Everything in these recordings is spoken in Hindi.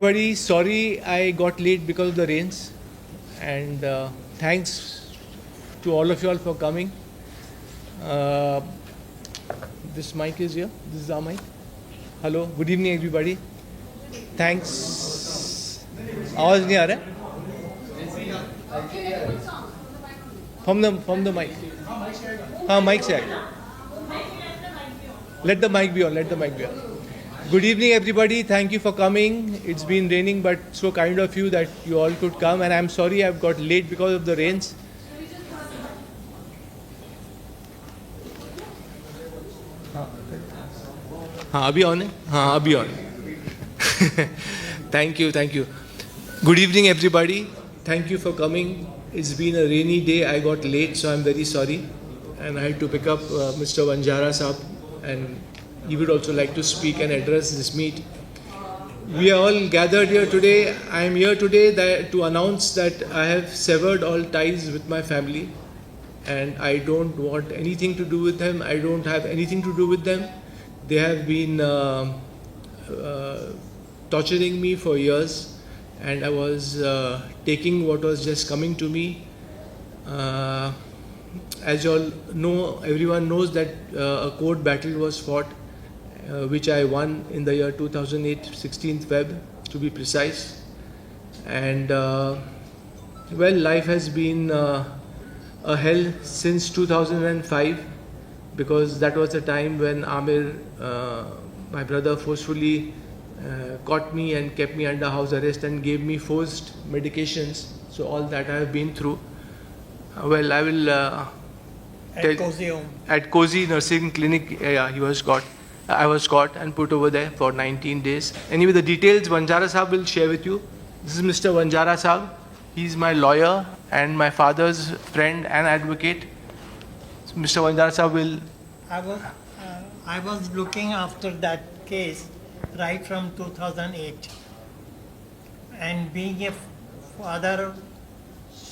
Very sorry I got late because of the rains, and thanks to all of you all for coming. Uh, this mic is here. This is our mic. Hello, good evening everybody. Thanks. आवाज नहीं आ रहा है? From the mic. हाँ mic से आएगा. Let the mic be on. Let the mic be on. Good evening, everybody. Thank you for coming. It's been raining, but so kind of you that you all could come. And I'm sorry I've got late because of the rains. हाँ अभी on है? हाँ अभी on. Thank you, thank you. Good evening, everybody. Thank you for coming. It's been a rainy day. I got late, so I'm very sorry. And I had to pick up Mr. Vanjara Saab, and he would also like to speak and address this meet. We are all gathered here today. I am here today to announce that I have severed all ties with my family, and I don't want anything to do with them. I don't have anything to do with them. They have been torturing me for years, and I was taking what was just coming to me. As you all know, everyone knows that a court battle was fought, which I won in the year 2008, 16th Feb to be precise. And well, life has been a hell since 2005, because that was the time when Amir, my brother, forcefully caught me and kept me under house arrest and gave me forced medications. So all that I have been through. Well, I will At Cozy Home. at Cozy Nursing Clinic. Yeah, he was caught. I was caught and put over there for 19 days. Anyway, the details Vanjara Saab will share with you. This is Mr. Vanjara Saab. He's my lawyer and my father's friend and advocate. So Mr. Vanjara Saab will. I was looking after that case right from 2008, and being a father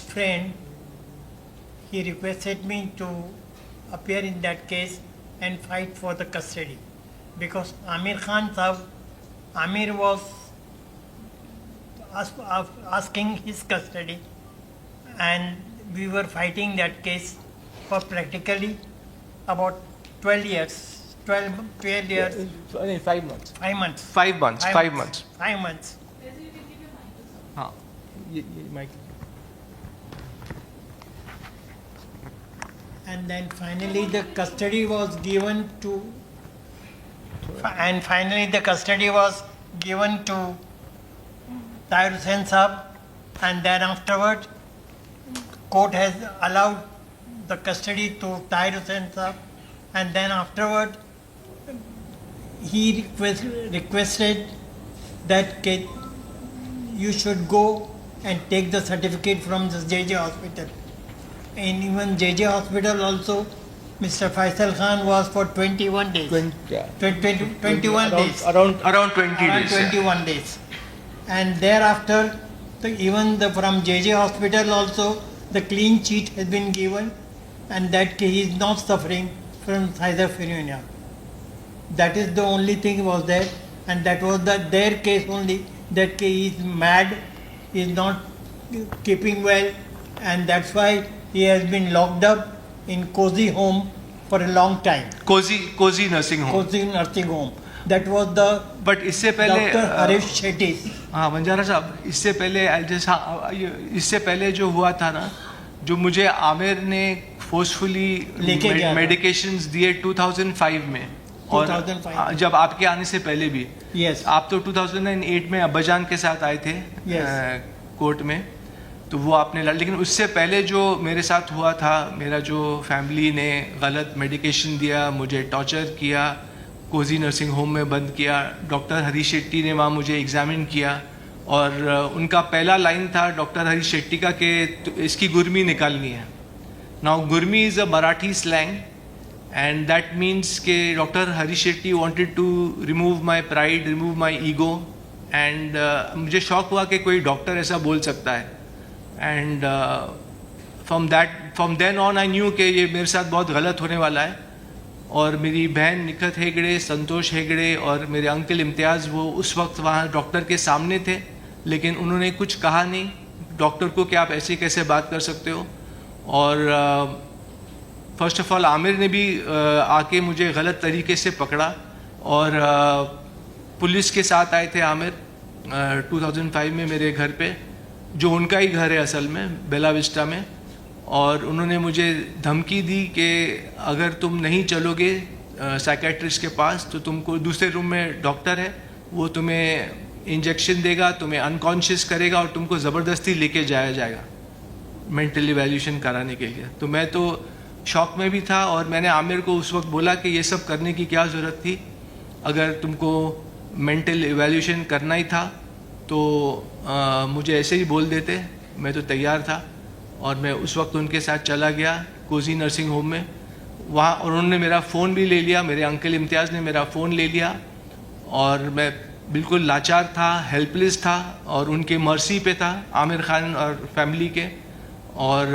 friend, he requested me to appear in that case and fight for the custody, because Amir Khan Sahab, Amir was asking his custody, and we were fighting that case for practically about 12 years. 12 years. 5 months. 5 months. 5 months. 5 months. 5 months. हाँ ये mic. And then finally the custody was given to, Tahir Hussain Saab, and then afterward court has allowed the custody to Tahir Hussain Saab, and then afterward he requested that you should go and take the certificate from the JJ hospital. And even JJ hospital also, Mr. Faisal Khan was for 21 days. 21 days. Around 20 Around days. 21 days. And thereafter, from JJ hospital also, the clean sheet has been given, and that he is not suffering from schizophrenia. That is the only thing was there, and that was their case only, that he is mad, he is not keeping well, and that's why he has been locked up in Cozy Home for a long time. Cozy Nursing Home. Cozy Nursing Home. That was the But इससे पहले Dr. Harish Shetty. हाँ बंजारा साहब, इससे पहले इससे पहले जो हुआ था ना, जो मुझे आमिर ने फोर्सफुली मेडिकेशंस दिए 2005 में, और 2005 जब आपके आने से पहले भी. Yes. आप तो 2008 में अब्बाजान के साथ आए थे. Yes. कोर्ट में, तो वो आपने लेकिन उससे पहले जो मेरे साथ हुआ था, मेरा जो फैमिली ने गलत मेडिकेशन दिया, मुझे टॉर्चर किया, कोजी नर्सिंग होम में बंद किया, डॉक्टर हरीश शेट्टी ने वहाँ मुझे एग्जामिन किया, और उनका पहला लाइन था डॉक्टर हरीश शेट्टी का कि इसकी गुर्मी निकालनी है. नाउ गुर्मी is a Marathi slang, and that means के doctor Harish Shetty wanted to remove my pride, remove my ego, and मुझे शौक हुआ कि कोई डॉक्टर ऐसा बोल सकता है. And from then on I knew कि ये मेरे साथ बहुत गलत होने वाला है, और मेरी बहन निखत हेगड़े, संतोष हेगड़े और मेरे अंकल इम्तियाज़, वो उस वक्त वहाँ डॉक्टर के सामने थे, लेकिन उन्होंने कुछ कहा नहीं डॉक्टर को कि आप ऐसे कैसे बात कर सकते हो। और फर्स्ट ऑफ ऑल आमिर ने भी आके मुझे गलत तरीके से पकड़ा और पुलिस के साथ आए थे आमिर 2005 में मेरे घर पे, जो उनका ही घर है असल में, बेला विस्टा में। और उन्होंने मुझे धमकी दी कि अगर तुम नहीं चलोगे साइकेट्रिस्ट के पास तो तुमको दूसरे रूम में डॉक्टर है, वो तुम्हें इंजेक्शन देगा, तुम्हें अनकॉन्शियस करेगा और तुमको ज़बरदस्ती लेके जाया जाएगा मेंटल इवैल्यूएशन कराने के लिए। तो मैं तो शॉक में भी था और मैंने आमिर को उस वक्त बोला कि ये सब करने की क्या ज़रूरत थी, अगर तुमको मेंटल इवैल्यूएशन करना ही था तो मुझे ऐसे ही बोल देते, मैं तो तैयार था। और मैं उस वक्त उनके साथ चला गया कोजी नर्सिंग होम में वहाँ, और उन्होंने मेरा फ़ोन भी ले लिया, मेरे अंकल इम्तियाज़ ने मेरा फ़ोन ले लिया और मैं बिल्कुल लाचार था, हेल्पलेस था और उनके मर्सी पे था आमिर खान और फैमिली के। और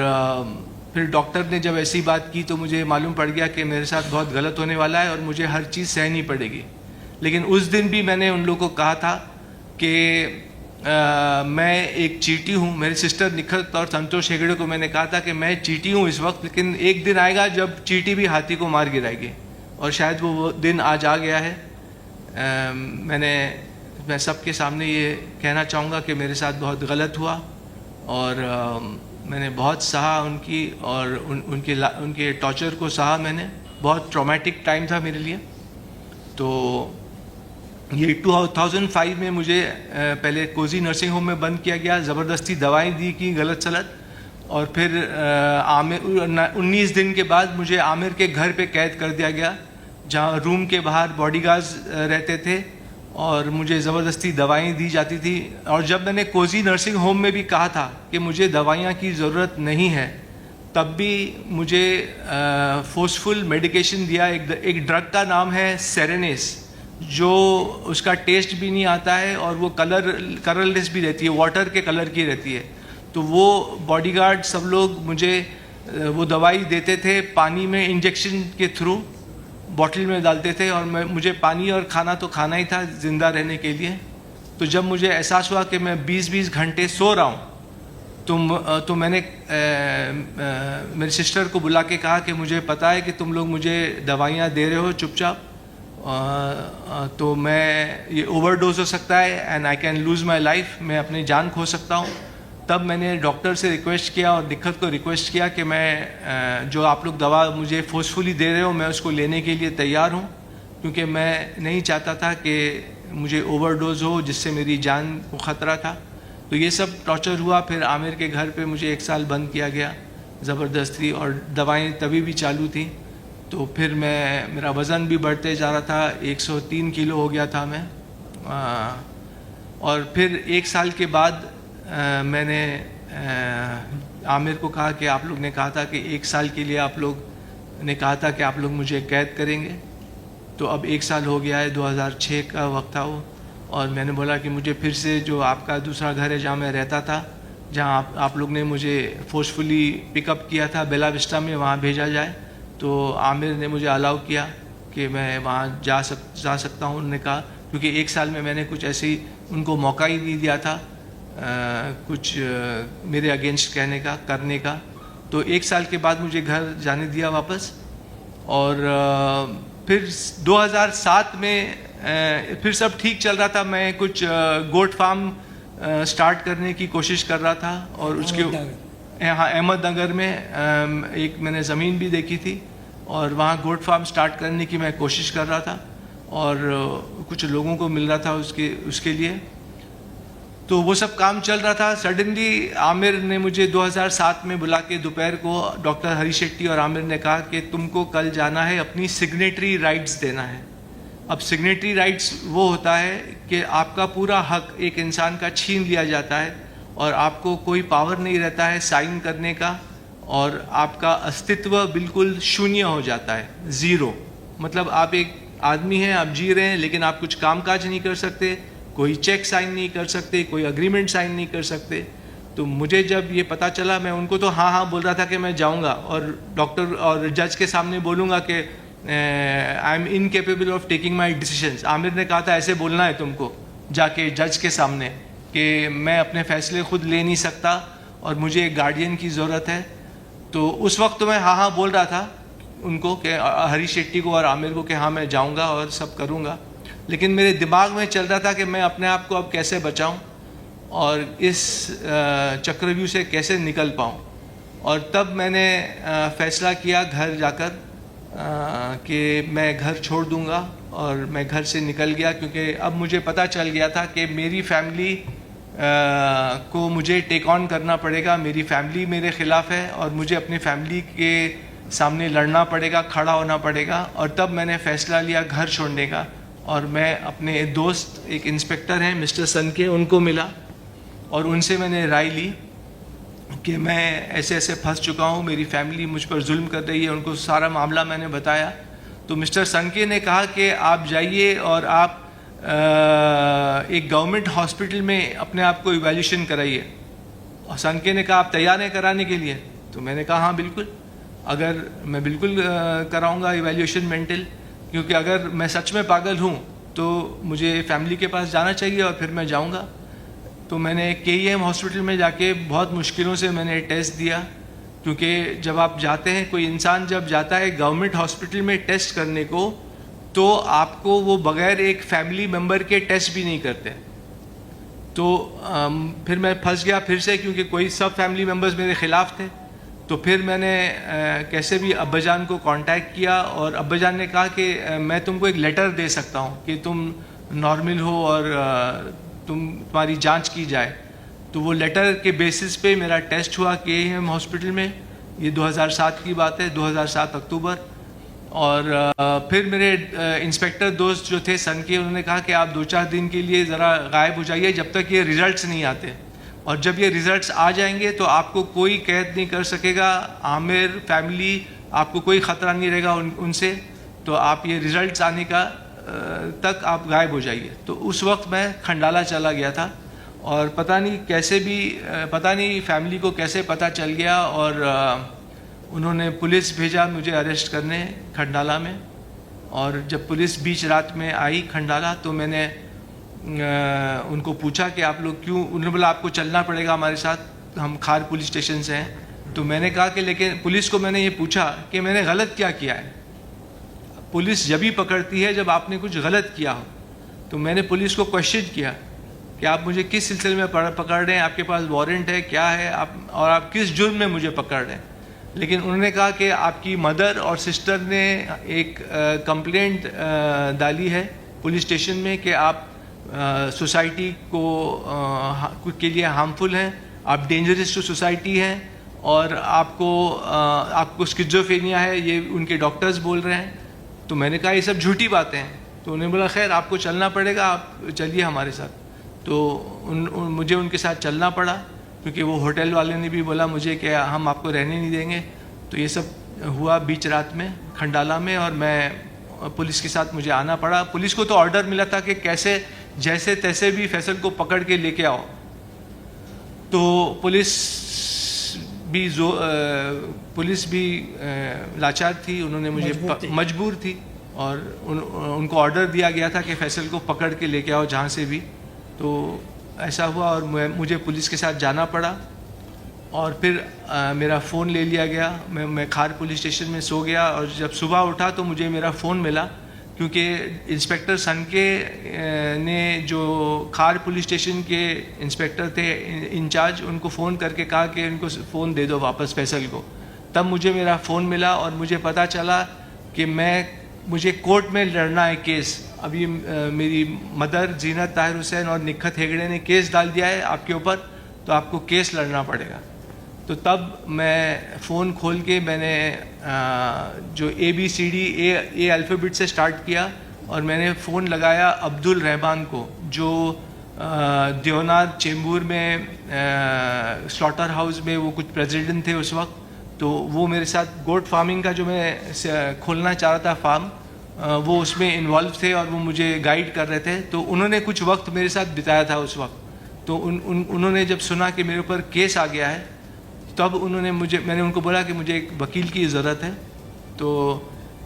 फिर डॉक्टर ने जब ऐसी बात की तो मुझे मालूम पड़ गया कि मेरे साथ बहुत गलत होने वाला है और मुझे हर चीज़ सहनी पड़ेगी। लेकिन उस दिन भी मैंने उन लोगों को कहा था कि मैं एक चीटी हूँ। मेरे सिस्टर निखत और संतोष हेगड़े को मैंने कहा था कि मैं चीटी हूँ इस वक्त, लेकिन एक दिन आएगा जब चीटी भी हाथी को मार गिराएगी, और शायद वो दिन आज आ गया है। मैं सबके सामने ये कहना चाहूँगा कि मेरे साथ बहुत गलत हुआ और मैंने बहुत सहा उनकी और उनके टॉर्चर को सहा मैंने। बहुत ट्रॉमेटिक टाइम था मेरे लिए। तो ये 2005 में मुझे पहले कोजी नर्सिंग होम में बंद किया गया, ज़बरदस्ती दवाएं दी की गलत सलत, और फिर आमिर 19 दिन के बाद मुझे आमिर के घर पे कैद कर दिया गया, जहाँ रूम के बाहर बॉडीगार्ड्स रहते थे और मुझे ज़बरदस्ती दवाएं दी जाती थी। और जब मैंने कोजी नर्सिंग होम में भी कहा था कि मुझे दवाइयाँ की ज़रूरत नहीं है, तब भी मुझे फोर्सफुल मेडिकेशन दिया। एक ड्रग का नाम है सेरेनेस, जो उसका टेस्ट भी नहीं आता है और वो कलरलेस भी रहती है, वाटर के कलर की रहती है। तो वो बॉडीगार्ड सब लोग मुझे वो दवाई देते थे, पानी में इंजेक्शन के थ्रू बॉटल में डालते थे, और मुझे पानी और खाना तो खाना ही था ज़िंदा रहने के लिए। तो जब मुझे एहसास हुआ कि मैं 20-20 घंटे सो रहा हूँ, तो मैंने मेरी सिस्टर को बुला के कहा कि मुझे पता है कि तुम लोग मुझे दवाइयाँ दे रहे हो चुपचाप, तो मैं ये ओवरडोज हो सकता है and I can lose my life, मैं अपनी जान खो सकता हूँ। तब मैंने डॉक्टर से रिक्वेस्ट किया और दिक्कत को रिक्वेस्ट किया कि मैं जो आप लोग दवा मुझे फोर्सफुली दे रहे हो, मैं उसको लेने के लिए तैयार हूँ, क्योंकि मैं नहीं चाहता था कि मुझे ओवरडोज हो जिससे मेरी जान को ख़तरा था। तो ये सब टॉर्चर हुआ। फिर आमिर के घर पे मुझे 1 साल बंद किया गया ज़बरदस्ती, और दवाएं तभी भी चालू थी। तो फिर मेरा वज़न भी बढ़ते जा रहा था, 103 किलो हो गया था मैं। और फिर 1 साल के बाद मैंने आमिर को कहा कि आप लोग ने कहा था कि 1 साल के लिए आप लोग ने कहा था कि आप लोग मुझे कैद करेंगे, तो अब 1 साल हो गया है, 2006 का वक्त था वो। और मैंने बोला कि मुझे फिर से जो आपका दूसरा घर है जहाँ मैं रहता था, जहाँ आप लोग ने मुझे फोर्सफुली पिकअप किया था बेला विस्टा में, वहाँ भेजा जाए। तो आमिर ने मुझे अलाउ किया कि मैं वहाँ जा सकता हूँ। उन्होंने कहा, क्योंकि 1 साल में मैंने कुछ ऐसे ही उनको मौका ही नहीं दिया था कुछ मेरे अगेंस्ट करने का। तो 1 साल के बाद मुझे घर जाने दिया वापस। और फिर 2007 में फिर सब ठीक चल रहा था। मैं कुछ गोट फार्म स्टार्ट करने की कोशिश कर रहा था, और उसके यहाँ अहमदनगर में एक मैंने ज़मीन भी देखी थी और वहाँ गोट फार्म स्टार्ट करने की मैं कोशिश कर रहा था, और कुछ लोगों को मिल रहा था उसके लिए। तो वो सब काम चल रहा था। सडनली आमिर ने मुझे 2007 में बुला के दोपहर को, डॉक्टर हरी शेट्टी और आमिर ने कहा कि तुमको कल जाना है, अपनी सिग्नेटरी राइट्स देना है। अब सिग्नेटरी राइट्स वो होता है कि आपका पूरा हक एक इंसान का छीन लिया जाता है और आपको कोई पावर नहीं रहता है साइन करने का, और आपका अस्तित्व बिल्कुल शून्य हो जाता है, ज़ीरो। मतलब आप एक आदमी हैं, आप जी रहे हैं, लेकिन आप कुछ कामकाज नहीं कर सकते, कोई चेक साइन नहीं कर सकते, कोई अग्रीमेंट साइन नहीं कर सकते। तो मुझे जब ये पता चला, मैं उनको तो हाँ बोल रहा था कि मैं जाऊंगा और डॉक्टर और जज के सामने बोलूँगा कि I M incapable of taking my decisions. Aamir ने कहा था ऐसे बोलना है तुमको जाके जज के सामने कि मैं अपने फैसले खुद ले नहीं सकता और मुझे एक गार्डियन की ज़रूरत है। तो उस वक्त तो मैं हाँ हाँ बोल रहा था उनको कि हरीश शेट्टी को और आमिर को कि हाँ मैं जाऊंगा और सब करूंगा, लेकिन मेरे दिमाग में चल रहा था कि मैं अपने आप को अब कैसे बचाऊं और इस चक्रव्यूह से कैसे निकल पाऊं। और तब मैंने फ़ैसला किया घर जाकर कि मैं घर छोड़ दूंगा और मैं घर से निकल गया, क्योंकि अब मुझे पता चल गया था कि मेरी फैमिली को मुझे टेक ऑन करना पड़ेगा। मेरी फैमिली मेरे ख़िलाफ़ है और मुझे अपनी फैमिली के सामने लड़ना पड़ेगा, खड़ा होना पड़ेगा। और तब मैंने फ़ैसला लिया घर छोड़ने का और मैं अपने दोस्त एक इंस्पेक्टर हैं मिस्टर सनके, उनको मिला और उनसे मैंने राय ली कि मैं ऐसे ऐसे फंस चुका हूँ, मेरी फैमिली मुझ पर जुल्म कर रही है। उनको सारा मामला मैंने बताया तो मिस्टर सनके ने कहा कि आप जाइए और आप एक गवर्नमेंट हॉस्पिटल में अपने आप को इवैल्यूएशन कराइए। और सनके ने कहा आप तैयार हैं कराने के लिए? तो मैंने कहा हाँ बिल्कुल, अगर मैं बिल्कुल कराऊंगा इवैल्यूएशन मेंटल, क्योंकि अगर मैं सच में पागल हूँ तो मुझे फैमिली के पास जाना चाहिए और फिर मैं जाऊँगा। तो मैंने KEM हॉस्पिटल में जाके बहुत मुश्किलों से मैंने टेस्ट दिया, क्योंकि जब आप जाते हैं, कोई इंसान जब जाता है गवर्नमेंट हॉस्पिटल में टेस्ट करने को, तो आपको वो बगैर एक फैमिली मेम्बर के टेस्ट भी नहीं करते। तो फिर मैं फंस गया फिर से, क्योंकि कोई सब फैमिली मेम्बर्स मेरे ख़िलाफ़ थे। तो फिर मैंने कैसे भी अब्बाजान को कांटेक्ट किया और अब्बाजान ने कहा कि मैं तुमको एक लेटर दे सकता हूँ कि तुम नॉर्मल हो और तुम्हारी जांच की जाए। तो वो लेटर के बेसिस पे मेरा टेस्ट हुआ KEM हॉस्पिटल में। ये 2007 की बात है, 2007 अक्टूबर। और फिर मेरे इंस्पेक्टर दोस्त जो थे सन के, उन्होंने कहा कि आप 2-4 दिन के लिए ज़रा गायब हो जाइए जब तक ये रिज़ल्ट्स नहीं आते, और जब ये रिज़ल्ट्स आ जाएंगे तो आपको कोई कैद नहीं कर सकेगा, आमिर फैमिली आपको कोई ख़तरा नहीं रहेगा उनसे। तो आप ये रिज़ल्ट्स आने का तक आप गायब हो जाइए। तो उस वक्त मैं खंडाला चला गया था और पता नहीं कैसे भी, पता नहीं फैमिली को कैसे पता चल गया और उन्होंने पुलिस भेजा मुझे अरेस्ट करने खंडाला में। और जब पुलिस बीच रात में आई खंडाला तो मैंने उनको पूछा कि आप लोग क्यों, उन्होंने बोला आपको चलना पड़ेगा हमारे साथ, हम खार पुलिस स्टेशन से हैं। तो मैंने कहा कि लेकिन पुलिस को मैंने ये पूछा कि मैंने गलत क्या किया है। पुलिस जब ही पकड़ती है जब आपने कुछ गलत किया हो। तो मैंने पुलिस को क्वेश्चन किया कि आप मुझे किस सिलसिले में पकड़ रहे हैं, आपके पास वारंट है क्या है, आप किस जुर्म में मुझे पकड़ रहे हैं। लेकिन उन्होंने कहा कि आपकी मदर और सिस्टर ने एक कंप्लेंट डाली है पुलिस स्टेशन में कि आप सोसाइटी के लिए हार्मफुल हैं, आप डेंजरस टू सोसाइटी हैं और आपको स्किज़ोफ्रेनिया है, ये उनके डॉक्टर्स बोल रहे हैं। तो मैंने कहा ये सब झूठी बातें हैं। तो उन्होंने बोला खैर आपको चलना पड़ेगा, आप चलिए हमारे साथ। तो मुझे उनके साथ चलना पड़ा, क्योंकि वो होटल वाले ने भी बोला मुझे कि हम आपको रहने नहीं देंगे। तो ये सब हुआ बीच रात में खंडाला में और मैं पुलिस के साथ मुझे आना पड़ा। पुलिस को तो ऑर्डर मिला था कि कैसे जैसे तैसे भी फैसल को पकड़ के लेके आओ। तो पुलिस भी लाचार थी, उन्होंने मुझे मजबूर थी और उनको ऑर्डर दिया गया था कि फैसल को पकड़ के लेके आओ जहाँ से भी। तो ऐसा हुआ और मुझे पुलिस के साथ जाना पड़ा और फिर मेरा फ़ोन ले लिया गया। मैं खार पुलिस स्टेशन में सो गया और जब सुबह उठा तो मुझे मेरा फ़ोन मिला, क्योंकि इंस्पेक्टर सनके ने जो खार पुलिस स्टेशन के इंस्पेक्टर थे इंचार्ज, उनको फ़ोन करके कहा कि इनको फ़ोन दे दो वापस फैसल को। तब मुझे मेरा फ़ोन मिला और मुझे पता चला कि मुझे कोर्ट में लड़ना है केस। अभी मेरी मदर जीनत ताहिर हुसैन और निखत हेगड़े ने केस डाल दिया है आपके ऊपर, तो आपको केस लड़ना पड़ेगा। तो तब मैं फ़ोन खोल के मैंने जो ABCD ए अल्फ़ाबेट से स्टार्ट किया और मैंने फ़ोन लगाया अब्दुल रहमान को, जो देवनार चेंबूर में स्लॉटर हाउस में वो कुछ प्रेसिडेंट थे उस वक्त। तो वो मेरे साथ गोट फार्मिंग का जो मैं खोलना चाह रहा था फार्म, वो उसमें इन्वॉल्व थे और वो मुझे गाइड कर रहे थे। तो उन्होंने कुछ वक्त मेरे साथ बिताया था उस वक्त। तो उन्होंने जब सुना कि मेरे ऊपर केस आ गया है, तब मैंने उनको बोला कि मुझे एक वकील की ज़रूरत है। तो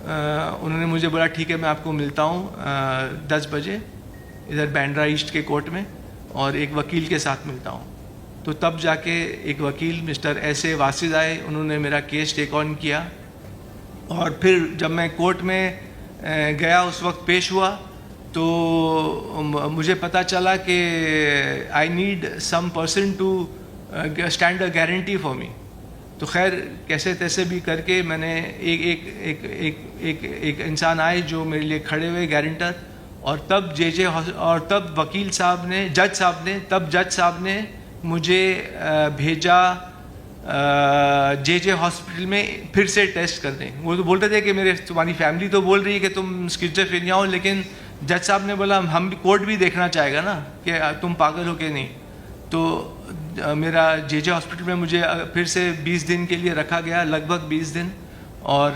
उन्होंने मुझे बोला ठीक है मैं आपको मिलता हूँ 10 बजे इधर बैंड्रा ईस्ट के कोर्ट में और एक वकील के साथ मिलता हूँ। तो तब जाके एक वकील मिस्टर ऐसे वासिद आए, उन्होंने मेरा केस टेक ऑन किया और फिर जब मैं कोर्ट में गया उस वक्त पेश हुआ तो मुझे पता चला कि I need some person to stand a guarantee for me. तो खैर कैसे तैसे भी करके मैंने एक इंसान आए जो मेरे लिए खड़े हुए गारंटर, और तब तब वकील साहब ने जज साहब ने मुझे भेजा जे हॉस्पिटल में फिर से टेस्ट करने। वो तो बोलते थे कि तुम्हारी फैमिली तो बोल रही है कि तुम स्किज़ोफ्रेनिया हो, लेकिन जज साहब ने बोला हम भी कोर्ट भी देखना चाहेगा ना कि तुम पागल हो कि नहीं। तो मेरा जे हॉस्पिटल में मुझे फिर से 20 दिन के लिए रखा गया, लगभग 20 दिन, और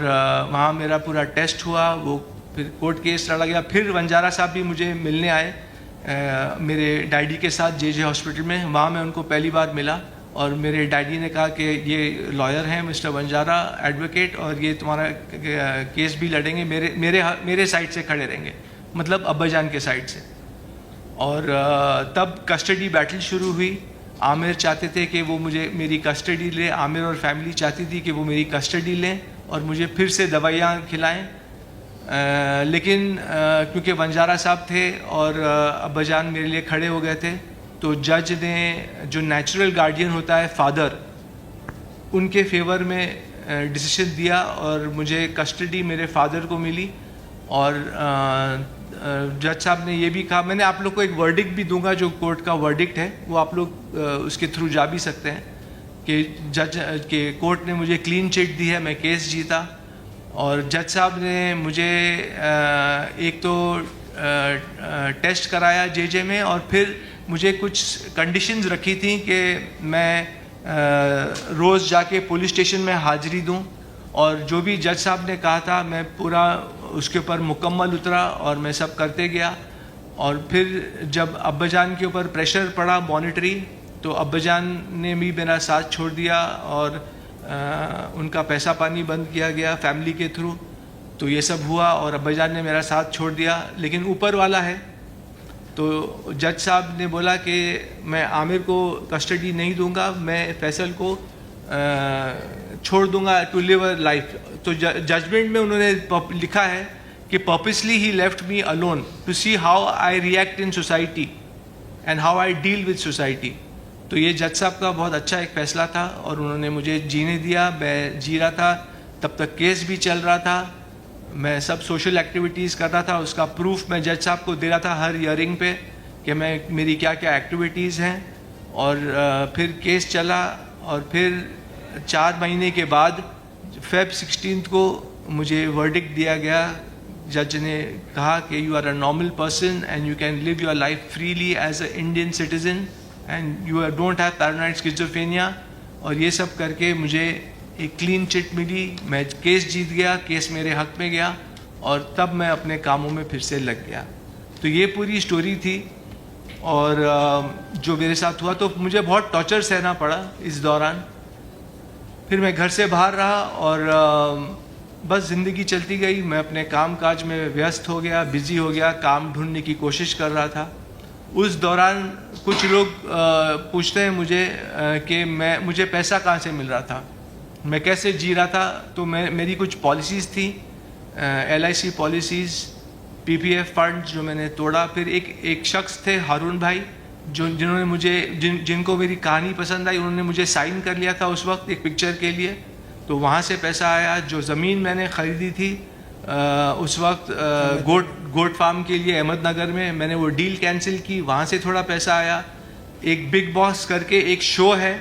वहाँ मेरा पूरा टेस्ट हुआ। वो फिर कोर्ट केस लड़ा गया। फिर वंजारा साहब भी मुझे मिलने आए मेरे डैडी के साथ जे हॉस्पिटल में। वहाँ मैं उनको पहली बार मिला और मेरे डैडी ने कहा कि ये लॉयर हैं मिस्टर वंजारा, एडवोकेट, और ये तुम्हारा केस भी लड़ेंगे, मेरे साइड से खड़े रहेंगे, मतलब अब्बाजान के साइड से। और तब कस्टडी बैटल शुरू हुई। आमिर चाहते थे कि वो मेरी कस्टडी ले, आमिर और फैमिली चाहती थी कि वो मेरी कस्टडी लें और मुझे फिर से दवाइयाँ खिलाएं। लेकिन क्योंकि वंजारा साहब थे और अब्बाजान मेरे लिए खड़े हो गए थे, तो जज ने, जो नेचुरल गार्डियन होता है फादर, उनके फेवर में डिसीजन दिया और मुझे कस्टडी मेरे फादर को मिली। और जज साहब ने ये भी कहा, मैंने आप लोग को एक वर्डिक्ट भी दूंगा, जो कोर्ट का वर्डिक्ट है वो आप लोग उसके थ्रू जा भी सकते हैं, कि जज के कोर्ट ने मुझे क्लीन चिट दी है, मैं केस जीता। और जज साहब ने मुझे एक तो टेस्ट कराया जे में, और फिर मुझे कुछ कंडीशंस रखी थी कि मैं रोज़ जाके पुलिस स्टेशन में हाज़िरी दूं, और जो भी जज साहब ने कहा था मैं पूरा उसके ऊपर मुकम्मल उतरा और मैं सब करते गया। और फिर जब अब्बाजान के ऊपर प्रेशर पड़ा मॉनिटरी, तो अब्बाजान ने भी मेरा साथ छोड़ दिया और उनका पैसा पानी बंद किया गया फैमिली के थ्रू। तो ये सब हुआ और अब्बाजान ने मेरा साथ छोड़ दिया। लेकिन ऊपर वाला है, तो जज साहब ने बोला कि मैं आमिर को कस्टडी नहीं दूंगा, मैं फैसल को छोड़ दूंगा टू लिव अ लाइफ। तो जजमेंट में उन्होंने लिखा है कि पर्पसली ही left me alone to see how I react in society and how I deal with society. तो ये जज साहब का बहुत अच्छा एक फैसला था और उन्होंने मुझे जीने दिया। मैं जी रहा था, तब तक केस भी चल रहा था, मैं सब सोशल एक्टिविटीज़ कर रहा था। उसका प्रूफ मैं जज साहब को दे रहा था हर हियरिंग पे कि मेरी क्या क्या एक्टिविटीज़ हैं। और फिर केस चला, और फिर 4 महीने के बाद Feb 16 को मुझे वर्डिक्ट दिया गया। जज ने कहा कि you are a normal person and you can live your life freely as a Indian citizen and you don't have paranoid schizophrenia. और ये सब करके मुझे एक क्लीन चिट मिली, मैं केस जीत गया, केस मेरे हक में गया, और तब मैं अपने कामों में फिर से लग गया। तो ये पूरी स्टोरी थी। और जो मेरे साथ हुआ, तो मुझे बहुत टॉर्चर सहना पड़ा इस दौरान। फिर मैं घर से बाहर रहा और बस ज़िंदगी चलती गई। मैं अपने काम काज में व्यस्त हो गया, बिज़ी हो गया, काम ढूंढने की कोशिश कर रहा था। उस दौरान कुछ लोग पूछते हैं मुझे कि मुझे पैसा कहाँ से मिल रहा था, मैं कैसे जी रहा था। तो मेरी कुछ पॉलिसीज़ थी, LIC पॉलिसीज़, PPF फंड, जो मैंने तोड़ा। फिर एक शख्स थे हारून भाई, जिन्होंने जिनको मेरी कहानी पसंद आई, उन्होंने मुझे साइन कर लिया था उस वक्त एक पिक्चर के लिए। तो वहाँ से पैसा आया। जो ज़मीन मैंने ख़रीदी थी उस वक्त गोट फार्म के लिए अहमदनगर में, मैंने वो डील कैंसिल की, वहाँ से थोड़ा पैसा आया। एक बिग बॉस करके एक शो है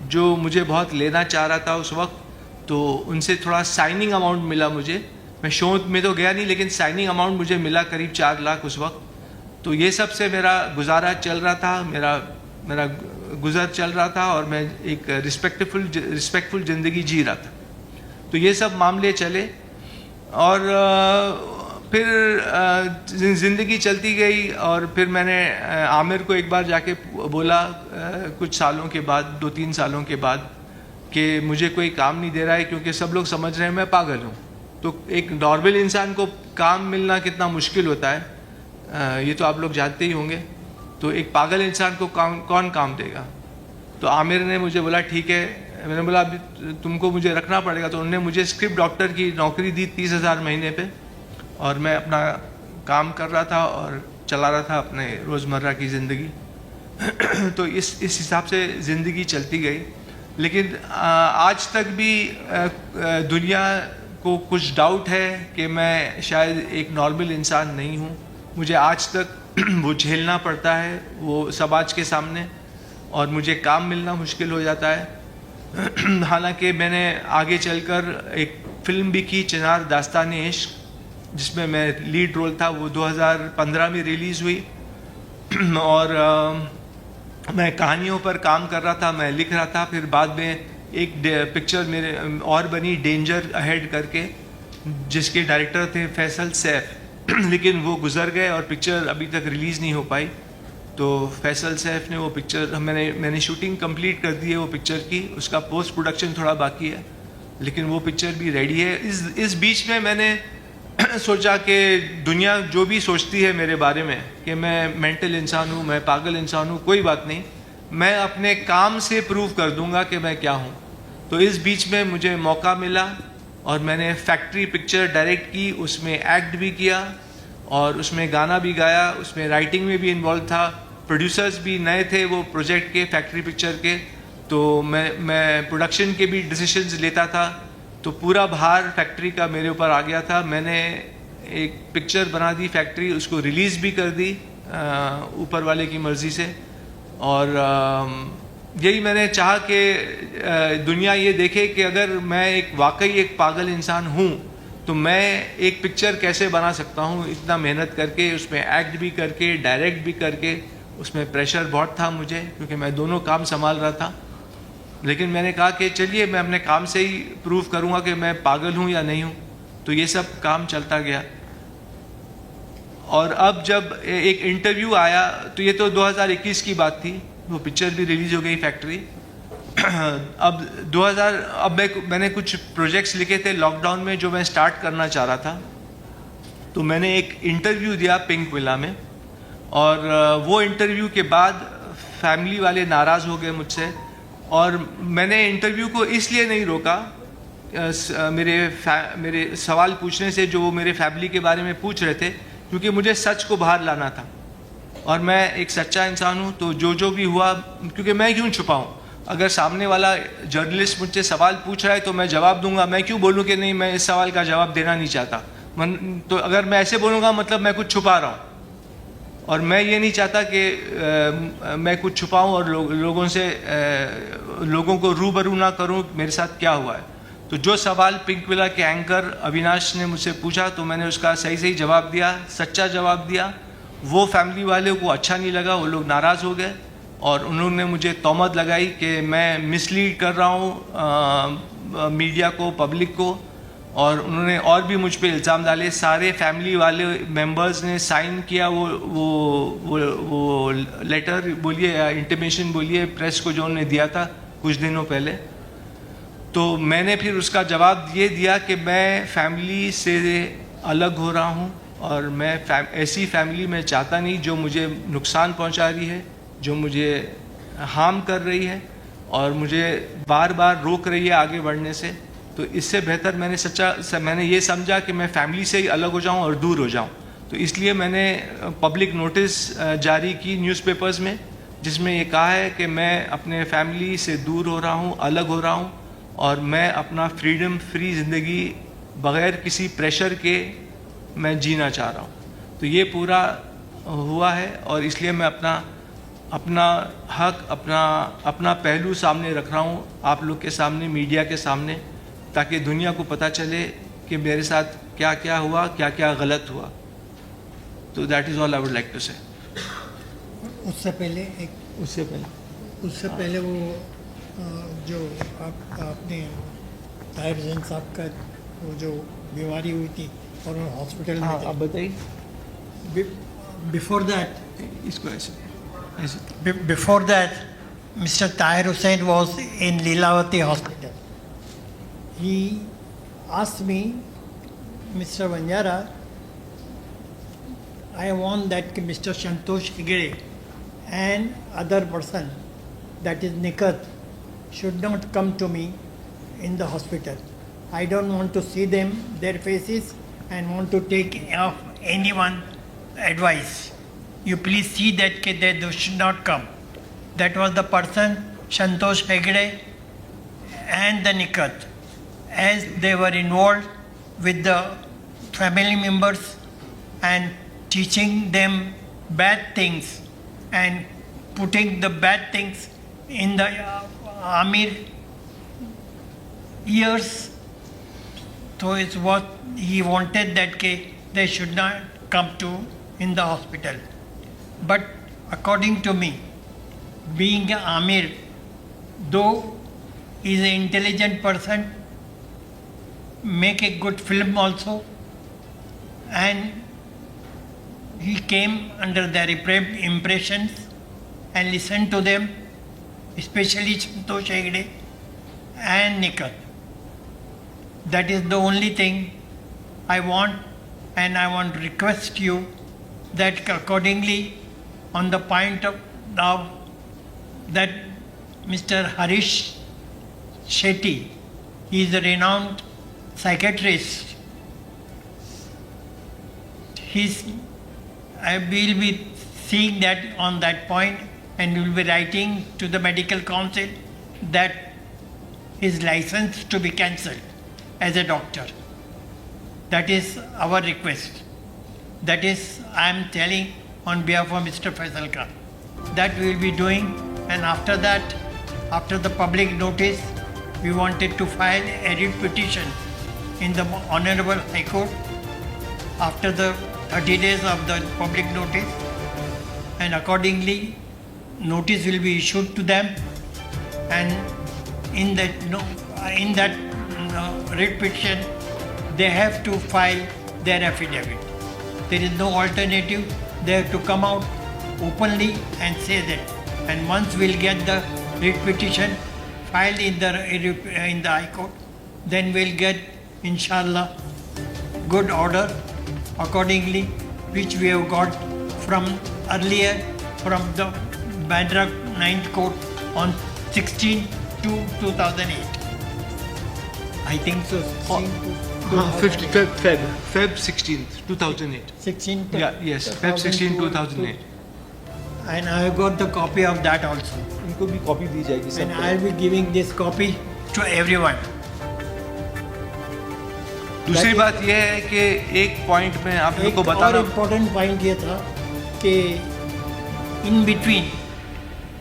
जो मुझे बहुत लेना चाह रहा था उस वक्त, तो उनसे थोड़ा साइनिंग अमाउंट मिला मुझे। मैं शो में तो गया नहीं, लेकिन साइनिंग अमाउंट मुझे मिला करीब 4 लाख उस वक्त। तो ये सब से मेरा गुजारा चल रहा था, मेरा गुजर चल रहा था, और मैं एक रिस्पेक्टफुल ज़िंदगी जी रहा था। तो ये सब मामले चले, और फिर ज़िंदगी चलती गई। और फिर मैंने आमिर को एक बार जाके बोला कुछ सालों के बाद, 2-3 सालों के बाद, कि मुझे कोई काम नहीं दे रहा है क्योंकि सब लोग समझ रहे हैं मैं पागल हूँ। तो एक नॉर्मल इंसान को काम मिलना कितना मुश्किल होता है ये तो आप लोग जानते ही होंगे। तो एक पागल इंसान को कौन काम देगा? तो आमिर ने मुझे बोला ठीक है, मैंने बोला अभी तुमको मुझे रखना पड़ेगा। तो उन्होंने मुझे स्क्रिप्ट डॉक्टर की नौकरी दी 30,000 महीने पे, और मैं अपना काम कर रहा था और चला रहा था अपने रोज़मर्रा की ज़िंदगी। तो इस हिसाब से ज़िंदगी चलती गई। लेकिन आज तक भी दुनिया को कुछ डाउट है कि मैं शायद एक नॉर्मल इंसान नहीं हूँ। मुझे आज तक वो झेलना पड़ता है वो समाज के सामने, और मुझे काम मिलना मुश्किल हो जाता है। हालांकि मैंने आगे चलकर एक फ़िल्म भी की, चिनार दास्तान-ए इश्क, जिसमें मैं लीड रोल था। वो 2015 में रिलीज़ हुई। और मैं कहानियों पर काम कर रहा था, मैं लिख रहा था। फिर बाद में एक पिक्चर मेरे और बनी, डेंजर अहेड करके, जिसके डायरेक्टर थे फैसल सैफ। लेकिन वो गुजर गए और पिक्चर अभी तक रिलीज़ नहीं हो पाई। तो फैसल सैफ ने वो पिक्चर, मैंने शूटिंग कंप्लीट कर दी है वो पिक्चर की, उसका पोस्ट प्रोडक्शन थोड़ा बाकी है, लेकिन वो पिक्चर भी रेडी है। इस बीच में मैंने सोचा कि दुनिया जो भी सोचती है मेरे बारे में कि मैं मेंटल इंसान हूँ, मैं पागल इंसान हूँ, कोई बात नहीं, मैं अपने काम से प्रूव कर दूंगा कि मैं क्या हूँ। तो इस बीच में मुझे मौका मिला और मैंने फैक्ट्री पिक्चर डायरेक्ट की, उसमें एक्ट भी किया और उसमें गाना भी गाया, उसमें राइटिंग में भी इन्वॉल्व था। प्रोड्यूसर्स भी नए थे वो प्रोजेक्ट के, फैक्ट्री पिक्चर के। तो मैं प्रोडक्शन के भी डिसीजंस लेता था। तो पूरा भार फैक्ट्री का मेरे ऊपर आ गया था। मैंने एक पिक्चर बना दी फैक्ट्री, उसको रिलीज़ भी कर दी ऊपर वाले की मर्ज़ी से। और यही मैंने चाहा कि दुनिया ये देखे कि अगर मैं वाकई एक पागल इंसान हूँ तो मैं एक पिक्चर कैसे बना सकता हूँ, इतना मेहनत करके, उसमें एक्ट भी करके, डायरेक्ट भी करके। उसमें प्रेशर बहुत था मुझे, क्योंकि मैं दोनों काम संभाल रहा था। लेकिन मैंने कहा कि चलिए मैं अपने काम से ही प्रूव करूंगा कि मैं पागल हूं या नहीं हूं। तो ये सब काम चलता गया। और अब जब एक इंटरव्यू आया, तो ये तो 2021 की बात थी, वो पिक्चर भी रिलीज हो गई फैक्ट्री। अब मैंने कुछ प्रोजेक्ट्स लिखे थे लॉकडाउन में जो मैं स्टार्ट करना चाह रहा था। तो मैंने एक इंटरव्यू दिया पिंक विला में, और वो इंटरव्यू के बाद फैमिली वाले नाराज़ हो गए मुझसे। और मैंने इंटरव्यू को इसलिए नहीं रोका, मेरे सवाल पूछने से, जो वो मेरे फैमिली के बारे में पूछ रहे थे, क्योंकि मुझे सच को बाहर लाना था। और मैं एक सच्चा इंसान हूँ, तो जो भी हुआ, क्योंकि मैं क्यों छुपाऊँ? अगर सामने वाला जर्नलिस्ट मुझसे सवाल पूछ रहा है तो मैं जवाब दूंगा। मैं क्यों बोलूँ कि नहीं, मैं इस सवाल का जवाब देना नहीं चाहता। तो अगर मैं ऐसे बोलूँगा मतलब मैं कुछ छुपा रहा हूँ। और मैं ये नहीं चाहता कि मैं कुछ छुपाऊं और लोगों को रूबरू ना करूं मेरे साथ क्या हुआ है। तो जो सवाल पिंक विला के एंकर अविनाश ने मुझसे पूछा, तो मैंने उसका सही जवाब दिया, सच्चा जवाब दिया। वो फैमिली वाले को अच्छा नहीं लगा, वो लोग नाराज़ हो गए और उन्होंने मुझे तोहमत लगाई कि मैं मिसलीड कर रहा हूँ मीडिया को, पब्लिक को। और उन्होंने और भी मुझ पे इल्ज़ाम डाले। सारे फैमिली वाले मेंबर्स ने साइन किया वो लेटर बोलिए या इंटीमेशन बोलिए, प्रेस को जो उन्होंने दिया था कुछ दिनों पहले। तो मैंने फिर उसका जवाब ये दिया कि मैं फैमिली से अलग हो रहा हूँ, और मैं ऐसी फैमिली में चाहता नहीं जो मुझे नुकसान पहुँचा रही है, जो मुझे हार्म कर रही है और मुझे बार बार रोक रही है आगे बढ़ने से। तो इससे बेहतर मैंने ये समझा कि मैं फैमिली से ही अलग हो जाऊं और दूर हो जाऊं। तो इसलिए मैंने पब्लिक नोटिस जारी की न्यूज़पेपर्स में, जिसमें ये कहा है कि मैं अपने फैमिली से दूर हो रहा हूं, अलग हो रहा हूं, और मैं अपना फ्री ज़िंदगी बग़ैर किसी प्रेशर के मैं जीना चाह रहा हूं। तो ये पूरा हुआ है, और इसलिए मैं अपना हक, अपना पहलू सामने रख रहा हूँ आप लोग के सामने, मीडिया के सामने, ताकि दुनिया को पता चले कि मेरे साथ क्या क्या हुआ, क्या क्या गलत हुआ। तो that is all I would like to say. उससे पहले वो जो आपने ताहिर हुसैन साहब का वो जो बीमारी हुई थी और वो हॉस्पिटल में, आप बताइए। बिफोर दैट, इसको ऐसे before that mister Tahir Hussain was in Lilavati hospital. He asked me Mr. Vanjara, I want that Mr. Santosh Hegde and other person, that is Nikat, should not come to me in the hospital. I don't want to see them, their faces, and want to take off anyone advice. You please see that they should not come. That was the person, Santosh Hegde and the Nikat, as they were involved with the family members and teaching them bad things and putting the bad things in the Amir ears. So it's what he wanted, that they should not come to in the hospital. But according to me, being Amir, though he is an intelligent person, make a good film also, and he came under their impressions and listened to them, especially Santosh Hegde and Nikat. That is the only thing I want, and I want to request you that accordingly, on the point of now that Mr. Harish Shetty, he is a renowned psychiatrist. I will be seeing that on that point, and will be writing to the medical council that his license to be cancelled as a doctor. That is our request. That is, I am telling on behalf of Mr. Faisal Khan. That we will be doing, and after that, after the public notice, we wanted to file a writ petition in the Honorable High Court after the 30 days of the public notice, and accordingly notice will be issued to them, and in that writ petition they have to file their affidavit. There is no alternative. They have to come out openly and say that, and once we'll get the writ petition filed in the High Court, then we'll get inshallah good order accordingly, which we have got from earlier from the Bandra 9th Court on 16 to 2008. I think so. 16 to Feb 16th, 2008. 16 to Yeah, yes, Feb 16, 2008. And I have got the copy of that also. इनको भी कॉपी दी जाएगी And सब I will be giving this copy to everyone. दूसरी बात यह है कि एक पॉइंट में आप लोगों को एक और बताना, इम्पोर्टेंट पॉइंट ये था कि in between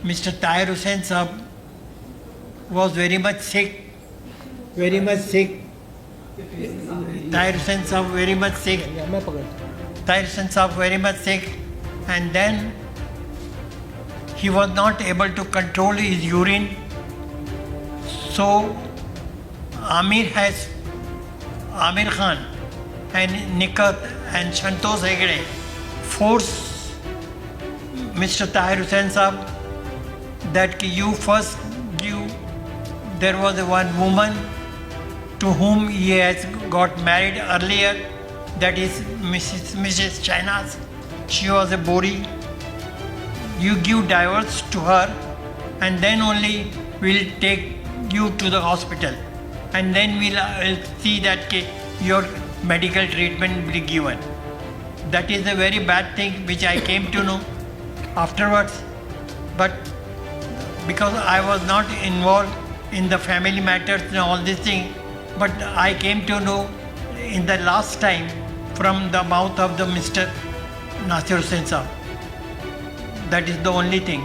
mister Tahir Hussain साहब was very much sick. Tahir Hussain Saab very much sick. मैं पकड़ Tahir Hussain Saab very much sick, and then he was not able to control his urine. So Amir Khan and Nikat and Santosh Hegde forced Mr. Tahir Hussain Saab that you first give. There was one woman to whom he has got married earlier, that is Mrs. Shahnaz. She was a Bori. You give divorce to her, and then only we'll take you to the hospital, and then we'll see that your medical treatment will be given. That is a very bad thing which I came to know afterwards, but because I was not involved in the family matters and all this thing, but I came to know in the last time from the mouth of the Mr. Nasir Hussain Saab. That is the only thing.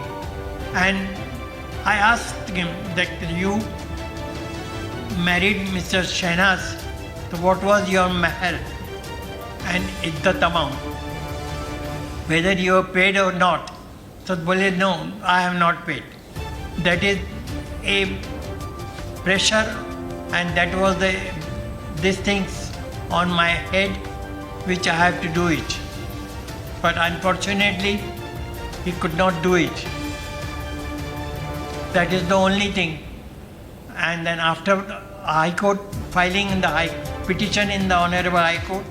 And I asked him that you married Mr. Shahnaz, so what was your mahar and iddat amount? Whether you have paid or not. So bole, no, I have not paid. That is a pressure, and that was these things on my head which I have to do it. But unfortunately, he could not do it. That is the only thing. And then after High Court filing in the petition in the Honorable High Court.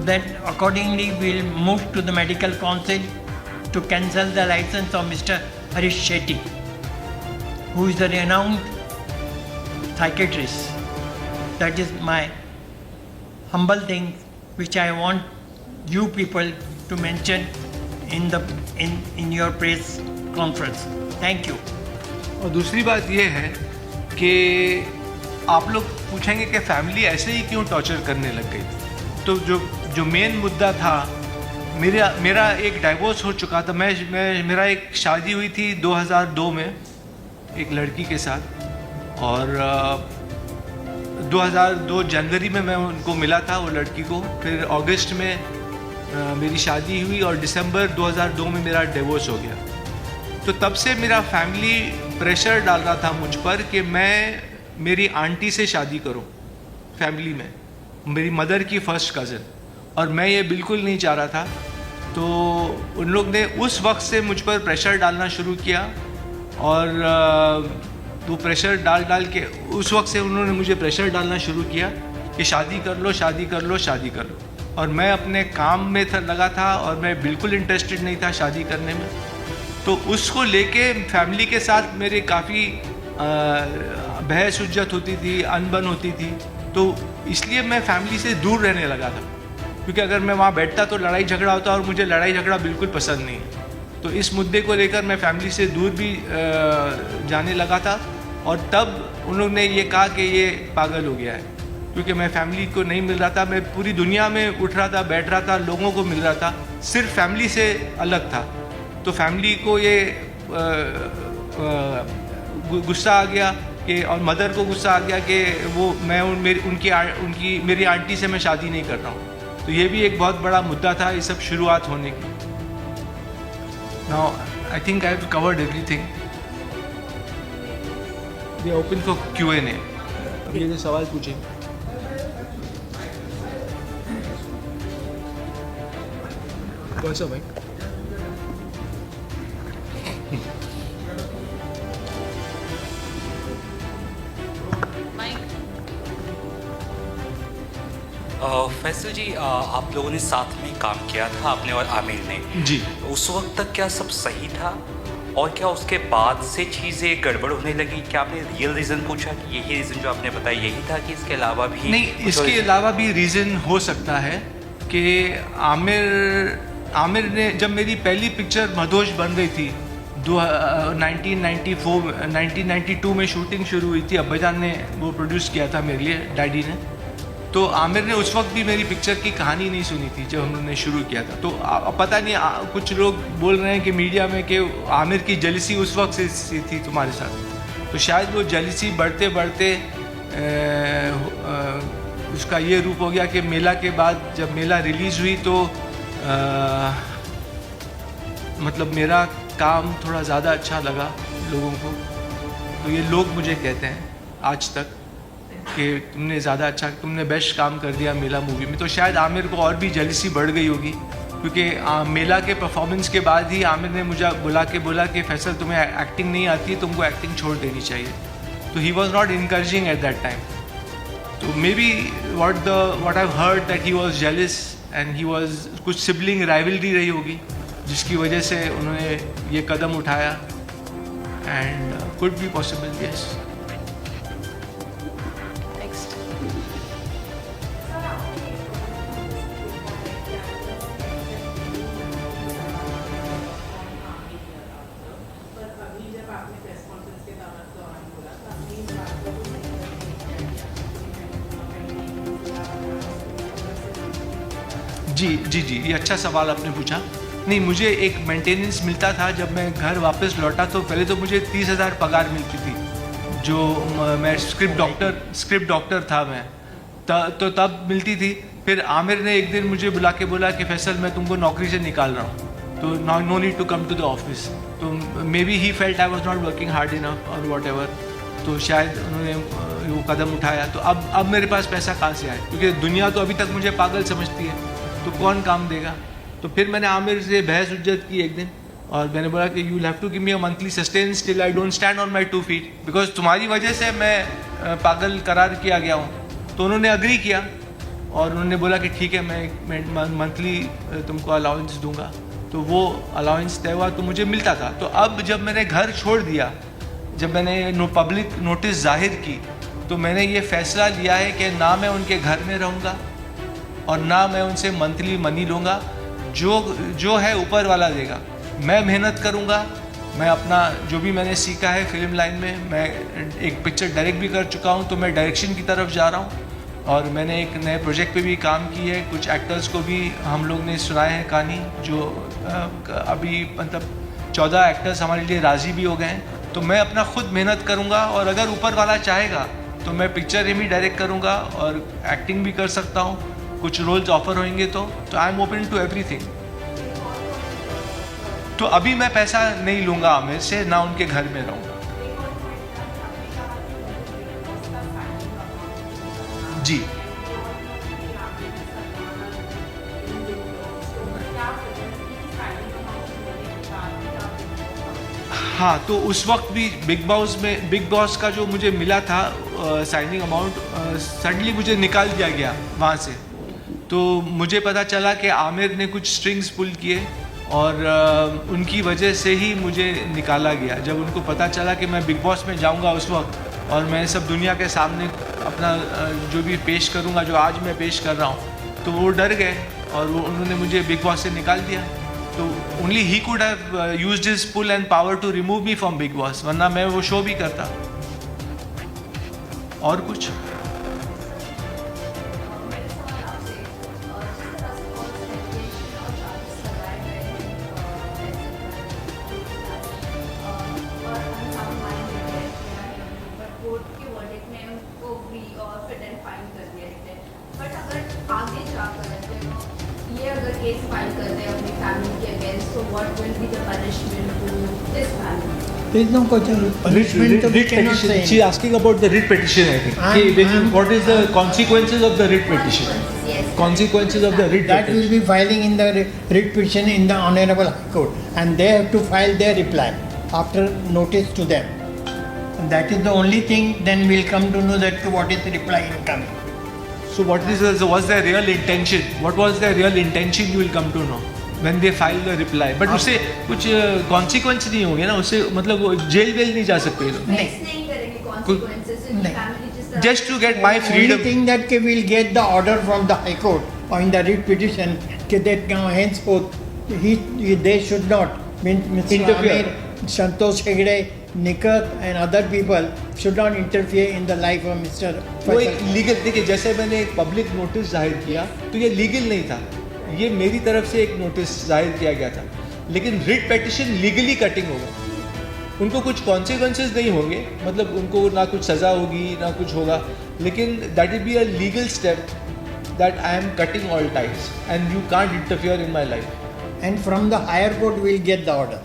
Then accordingly we will move to the Medical Council to cancel the license of Mr. Harish Shetty, who is a renowned psychiatrist. That is my humble thing which I want you people to mention in your press conference. Thank you. और दूसरी बात ये है कि आप लोग पूछेंगे कि फैमिली ऐसे ही क्यों टॉर्चर करने लग गई। तो जो मेन मुद्दा था, मेरा एक डाइवोर्स हो चुका था। मेरा एक शादी हुई थी 2002 में एक लड़की के साथ, और 2002 जनवरी में मैं उनको मिला था, वो लड़की को। फिर अगस्त में मेरी शादी हुई और दिसंबर 2002 में मेरा डिवोर्स हो गया। तो तब से मेरा फैमिली प्रेशर डाल रहा था मुझ पर कि मैं मेरी आंटी से शादी करूं, फैमिली में मेरी मदर की फर्स्ट कज़न, और मैं ये बिल्कुल नहीं चाह रहा था। तो उन लोग ने उस वक्त से मुझ पर प्रेशर डालना शुरू किया, और वो प्रेशर डाल के उस वक्त से उन्होंने मुझे प्रेशर डालना शुरू किया कि शादी कर लो, शादी कर लो, शादी कर लो। और मैं अपने काम में लगा था और मैं बिल्कुल इंटरेस्टेड नहीं था शादी करने में। तो उसको लेके फैमिली के साथ मेरे काफ़ी बहस उज्जत होती थी, अनबन होती थी। तो इसलिए मैं फैमिली से दूर रहने लगा था, क्योंकि अगर मैं वहाँ बैठता तो लड़ाई झगड़ा होता, और मुझे लड़ाई झगड़ा बिल्कुल पसंद नहीं है। तो इस मुद्दे को लेकर मैं फैमिली से दूर भी जाने लगा था। और तब उन लोगों ने ये कहा कि ये पागल हो गया है, क्योंकि मैं फैमिली को नहीं मिल रहा था। मैं पूरी दुनिया में उठ रहा था, बैठ रहा था, लोगों को मिल रहा था, सिर्फ फैमिली से अलग था। तो फैमिली को ये गुस्सा आ गया कि, और मदर को गुस्सा आ गया कि वो मैं मेरी आंटी से मैं शादी नहीं कर रहा हूँ। तो ये भी एक बहुत बड़ा मुद्दा था ये सब शुरुआत होने की। Now I think I have covered everything. We are open for Q&A। अब ये जो सवाल पूछे। कौन सा भाई? फैसल जी, आप लोगों ने साथ में काम किया था, आपने और आमिर ने जी। उस वक्त तक क्या सब सही था, और क्या उसके बाद से चीज़ें गड़बड़ होने लगी? क्या आपने रियल रीज़न पूछा कि यही रीज़न जो आपने बताया यही था, कि इसके अलावा भी? नहीं, इसके अलावा भी रीज़न हो सकता है कि आमिर ने, जब मेरी पहली पिक्चर मधोश बन रही थी 1992 में शूटिंग शुरू हुई थी, अब्बाजान ने वो प्रोड्यूस किया था मेरे लिए, डैडी ने। तो आमिर ने उस वक्त भी मेरी पिक्चर की कहानी नहीं सुनी थी जब हमने शुरू किया था। तो पता नहीं, कुछ लोग बोल रहे हैं कि मीडिया में कि आमिर की जेलसी उस वक्त से थी तुम्हारे साथ। तो शायद वो जेलसी बढ़ते बढ़ते उसका ये रूप हो गया कि मेला के बाद जब मेला रिलीज़ हुई तो मतलब मेरा काम थोड़ा ज़्यादा अच्छा लगा लोगों को। तो ये लोग मुझे कहते हैं आज तक कि तुमने ज़्यादा अच्छा, तुमने बेस्ट काम कर दिया मेला मूवी में। तो शायद आमिर को और भी जेलसी बढ़ गई होगी, क्योंकि मेला के परफॉर्मेंस के बाद ही आमिर ने मुझे बोला कि फैसल तुम्हें एक्टिंग नहीं आती, तुमको एक्टिंग छोड़ देनी चाहिए। तो he was not encouraging at that time. तो maybe what I've heard that he was jealous and he was, कुछ सिबलिंग राइवलरी रही होगी जिसकी वजह से उन्होंने ये कदम उठाया, and could be possible, yes. जी, ये अच्छा सवाल आपने पूछा। नहीं, मुझे एक मेंटेनेंस मिलता था जब मैं घर वापस लौटा। तो पहले तो मुझे 30,000 पगार मिलती थी, जो मैं स्क्रिप्ट डॉक्टर था मैं, तो तब मिलती थी। फिर आमिर ने एक दिन मुझे बुला के बोला कि फैसल मैं तुमको नौकरी से निकाल रहा हूँ, तो no need to come to the office. तो maybe he felt I was not working hard enough और वॉट एवर। तो शायद उन्होंने वो कदम उठाया। तो अब मेरे पास पैसा कहाँ से आए, क्योंकि दुनिया तो अभी तक मुझे पागल समझती है, तो कौन काम देगा। तो फिर मैंने आमिर से बहस उज्जत की एक दिन, और मैंने बोला कि you have to give me a monthly sustenance till I don't stand on my 2 feet, because तुम्हारी वजह से मैं पागल करार किया गया हूँ। तो उन्होंने अग्री किया और उन्होंने बोला कि ठीक है मैं मंथली तुमको अलाउंस दूंगा। तो वो अलाउंस तय हुआ तो मुझे मिलता था। तो अब जब मैंने घर छोड़ दिया, जब मैंने पब्लिक नोटिस जाहिर की, तो मैंने ये फैसला लिया है कि ना मैं उनके घर में रहूँगा और ना मैं उनसे मंथली मनी लूँगा। जो है ऊपर वाला देगा। मैं मेहनत करूँगा, मैं अपना जो भी मैंने सीखा है फिल्म लाइन में, मैं एक पिक्चर डायरेक्ट भी कर चुका हूँ, तो मैं डायरेक्शन की तरफ जा रहा हूँ और मैंने एक नए प्रोजेक्ट पे भी काम की है। कुछ एक्टर्स को भी हम लोग ने सुनाए हैं कहानी, जो अभी मतलब 14 एक्टर्स हमारे लिए राज़ी भी हो गए हैं। तो मैं अपना खुद मेहनत करूँगा और अगर ऊपर वाला चाहेगा तो मैं पिक्चर भी डायरेक्ट करूँगा और एक्टिंग भी कर सकता हूँ। कुछ रोल्स ऑफर होंगे तो I am open to everything. तो अभी मैं पैसा नहीं लूँगा आमिर से, ना उनके घर में रहूँगा। जी हाँ, तो उस वक्त भी बिग बॉस का जो मुझे मिला था साइनिंग अमाउंट, सडनली मुझे निकाल दिया गया वहाँ से। तो मुझे पता चला कि आमिर ने कुछ स्ट्रिंग्स पुल किए और उनकी वजह से ही मुझे निकाला गया। जब उनको पता चला कि मैं बिग बॉस में जाऊंगा उस वक्त और मैं सब दुनिया के सामने अपना जो भी पेश करूंगा, जो आज मैं पेश कर रहा हूं, तो वो डर गए और उन्होंने मुझे बिग बॉस से निकाल दिया। तो ओनली ही could have used his pull and power to remove me from Bigg Boss, वरना मैं वो शो भी करता। और कुछ केस फाइल करते हैं अपनी फैमिली के अगेंस्ट, तो what will be the punishment to this family? There is no punishment. Writ petition. She is asking about the writ petition, I think. What is the consequences of the writ petition? Yes. Consequences of the writ That petition. will be filing in the writ petition in the Honorable High Court, and they have to file their reply after notice to them. And that is the only thing. Then we'll come to know that what is the reply incoming. So was their real intention? What was their real intention? You will come to know when they file the reply. But उससे कुछ consequence नहीं होंगे ना, उससे मतलब वो जेल वेल नहीं जा सकते ये लोग। नहीं करेंगे consequences, नहीं। फैमिली जिस तरह Just to get my Only freedom. thing that we'll get the order from the High Court or in the writ petition that henceforth they should not, Mr. Interfere. Amir, Santosh Hegde, Nikat and other people should not interfere in the life of Mr. वो एक Faisal. लीगल, देखिए जैसे मैंने एक पब्लिक नोटिस जाहिर किया तो ये लीगल नहीं था, ये मेरी तरफ से एक नोटिस जाहिर किया गया था। लेकिन रिट पेटिशन लीगली कटिंग होगा, उनको कुछ कॉन्सिक्वेंसेज नहीं होंगे, मतलब उनको ना कुछ सज़ा होगी ना कुछ होगा, लेकिन that will be a legal step that I am cutting all times and you can't interfere in my life. And from the higher court we'll get the order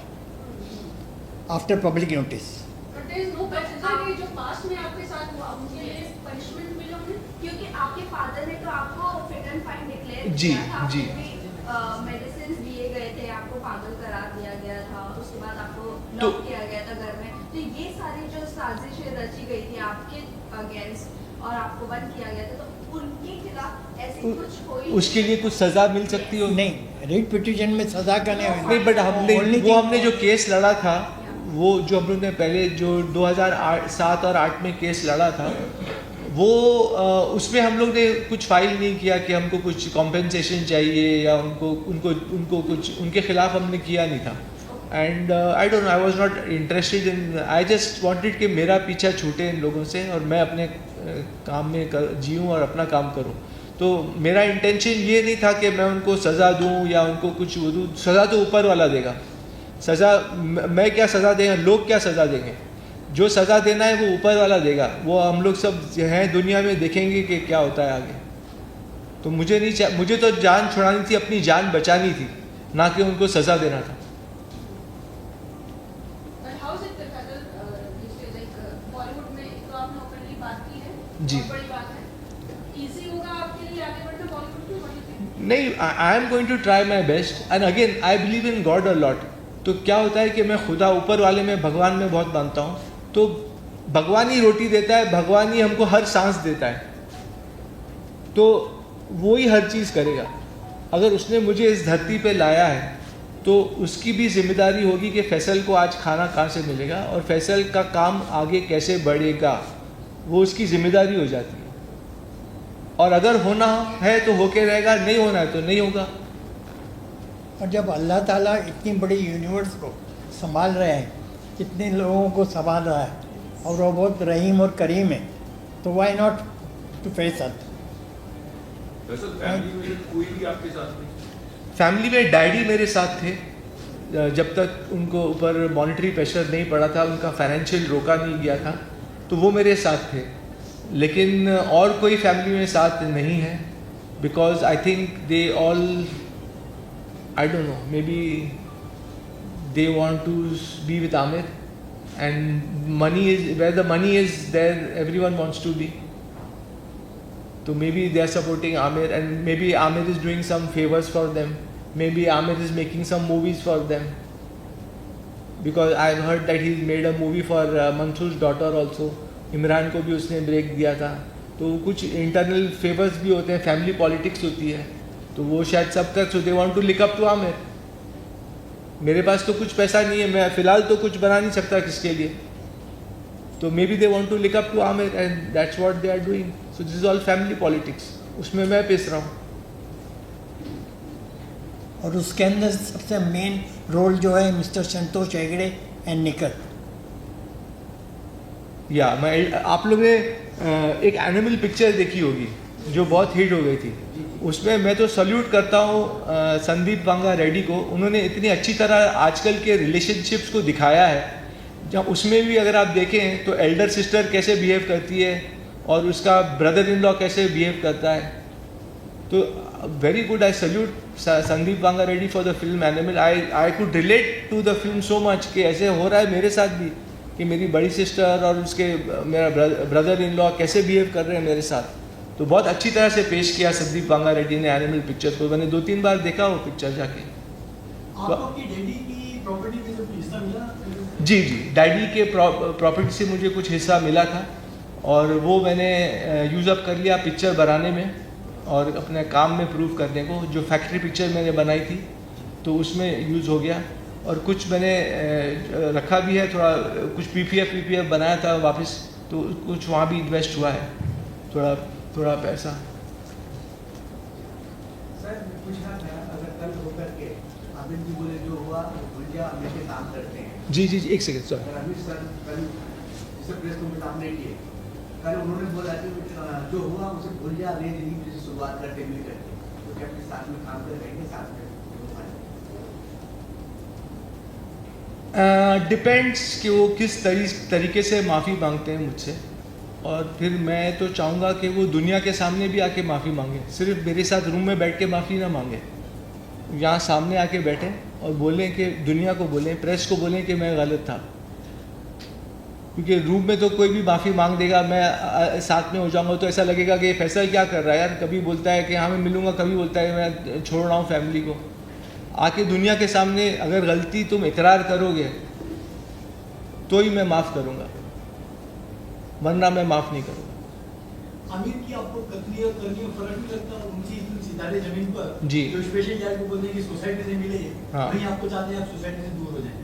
after public notice. But there is no precedent कि जो past में आपके साथ हुआ उनके लिए punishment मिला उन्हें? क्योंकि आपके फादर ने तो आपको फिट एंड फाइन डिक्लेयर जी, किया था, जी। आपको मेडिसिन दिए गए थे, आपको पागल करार दिया गया था, उसके बाद आपको तो- लॉक किया गया था घर में। तो ये सारी जो साजिशें रची गई थी आपके अगेंस्ट और आपको बंद किया गया था, तो उनके खिलाफ ऐसी कुछ कोई उसके लिए कुछ सज़ा मिल सकती हो? नहीं, रिट पिटीशन में सजा का नहीं, बट हमने जो केस लड़ा था, वो जो हम लोग ने पहले जो 2007 और 8 में केस लड़ा था, वो उसमें हम लोग ने कुछ फाइल नहीं किया कि हमको कुछ कॉम्पेंसेशन चाहिए या उनको कुछ उनके खिलाफ हमने किया नहीं था। And I don't no, I was not interested in, I just wanted कि मेरा पीछा छूटे इन लोगों से और मैं अपने काम में जीऊँ और अपना काम करूँ। तो मेरा इंटेंशन ये नहीं था कि मैं उनको सज़ा दूँ या उनको कुछ वो दूँ। सज़ा तो ऊपर वाला देगा, सज़ा मैं क्या सज़ा देंगे, लोग क्या सज़ा देंगे, जो सज़ा देना है वो ऊपर वाला देगा। वो हम लोग सब हैं दुनिया में, देखेंगे कि क्या होता है आगे। तो मुझे तो जान छुड़ानी थी, अपनी जान बचानी थी, ना कि उनको सज़ा देना था। But how is it that Faisal, you say like Bollywood में तो आपने openly बात की है, जी। बहुत बड़ी बात है। Easy होगा आपके लिए आगे बढ़ना Bollywood में? What do you think? नहीं, I am going to try my best and again I believe in God a lot. तो क्या होता है कि मैं खुदा ऊपर वाले में, भगवान में बहुत मानता हूँ। तो भगवान ही रोटी देता है, भगवान ही हमको हर सांस देता है। तो वो ही हर चीज़ करेगा। अगर उसने मुझे इस धरती पे लाया है तो उसकी भी जिम्मेदारी होगी कि फैसल को आज खाना कहाँ से मिलेगा और फैसल का काम आगे कैसे बढ़ेगा, वो उसकी जिम्मेदारी हो जाती है। और अगर होना है तो होके रहेगा, नहीं होना है तो नहीं होगा। और जब अल्लाह ताला इतनी बड़ी यूनिवर्स को संभाल रहे हैं, इतने लोगों को संभाल रहा है और वो बहुत रहीम और करीम है, तो why not to face it. Family में कोई भी आपके साथ नहीं? फैमिली में डैडी मेरे साथ थे जब तक उनको ऊपर मॉनेटरी प्रेशर नहीं पड़ा था, उनका फाइनेंशियल रोका नहीं गया था, तो वो मेरे साथ थे। लेकिन और कोई फैमिली में साथ नहीं है, because I think they all, I don't know, maybe they want to be with Aamir and money is where the money is there everyone wants to be. So maybe they are supporting Amir, and maybe Amir is doing some favors for them. Maybe Amir is making some movies for them. Because I've heard that he's made a movie for Mansoor's daughter also. Imran को भी उसने ब्रेक दिया था। तो कुछ इंटरनल फेवर्स भी होते हैं, फैमिली पॉलिटिक्स होती है, तो वो शायद सब कर, so they want to lick up to Aamir. मेरे पास तो कुछ पैसा नहीं है, मैं फ़िलहाल तो कुछ बना नहीं सकता किसके लिए, तो maybe they want to lick up to Aamir and that's what they are doing. So this is all family politics, उसमें मैं पेश रहा हूँ। और उसके अंदर सबसे मेन रोल जो है मिस्टर संतोष हेगड़े एंड निकल। या मैं, आप लोग ने एक एनिमल पिक्चर देखी होगी जो बहुत हिट हो गई थी, उसमें मैं तो सल्यूट करता हूँ संदीप वांगा रेड्डी को। उन्होंने इतनी अच्छी तरह आजकल के रिलेशनशिप्स को दिखाया है, जहाँ उसमें भी अगर आप देखें तो एल्डर सिस्टर कैसे बिहेव करती है और उसका ब्रदर इन लॉ कैसे बिहेव करता है। तो very good, I salute Sandeep Vanga Reddy for the film Animal. I could relate to the film so much कि ऐसे हो रहा है मेरे साथ भी, कि मेरी बड़ी सिस्टर और उसके मेरा ब्रदर इन लॉ कैसे बिहेव कर रहे हैं मेरे साथ। तो बहुत अच्छी तरह से पेश किया संदीप वांगा रेड्डी ने एनिमल पिक्चर को। मैंने 2-3 बार देखा वो पिक्चर जाके। आपकी डैडी की प्रॉपर्टी में कुछ हिस्सा मिला? जी, डैडी के प्रॉपर्टी से मुझे कुछ हिस्सा मिला था और वो मैंने यूज़ अप कर लिया पिक्चर बनाने में और अपने काम में प्रूव करने को। जो फैक्ट्री पिक्चर मैंने बनाई थी तो उसमें यूज़ हो गया, और कुछ मैंने रखा भी है, थोड़ा कुछ पीपीएफ बनाया था वापस, तो कुछ वहाँ भी इन्वेस्ट हुआ है थोड़ा पैसा। सर पूछना था, अगर कल होकर के आमिर जी बोले जो हुआ भुलिया हमेशा काम करते हैं। जी, एक सेकेंड सर। अगर अमित सर कल जिसे प्रेस को सामने किए, कल उन्होंने बोला कि जो हुआ उसे भुलिया नई जिंदगी की शुरुआत करते मिल करके, तो क्या अपने साथ में काम कर रहेंगे साथ में? डिपेंड्स कि वो किस तरीके से माफ़ी मांगते हैं मुझसे, और फिर मैं तो चाहूँगा कि वो दुनिया के सामने भी आके माफ़ी मांगे। सिर्फ मेरे साथ रूम में बैठ के माफ़ी ना मांगे, यहाँ सामने आके बैठें और बोलें कि दुनिया को बोलें, प्रेस को बोलें कि मैं गलत था। क्योंकि रूम में तो कोई भी माफ़ी मांग देगा, मैं साथ में हो जाऊँगा तो ऐसा लगेगा कि फैसल क्या कर रहा है यार, कभी बोलता है कि हाँ मैं मिलूँगा, कभी बोलता है मैं छोड़ रहा हूँ फैमिली को। आके दुनिया के सामने अगर गलती तुम इकरार करोगे तो ही मैं माफ़ करूँगा, वरना मैं माफ़ नहीं करूँगा। आमिर की आपको कतली और करनी फर्क नहीं लगता? उनकी सितारे जमीन पर जी। जो स्पेशल जाए को बोलते हैं कि सोसाइटी से मिले, हाँ। वहीं आपको चाहते हैं आप सोसाइटी से दूर हो जाए।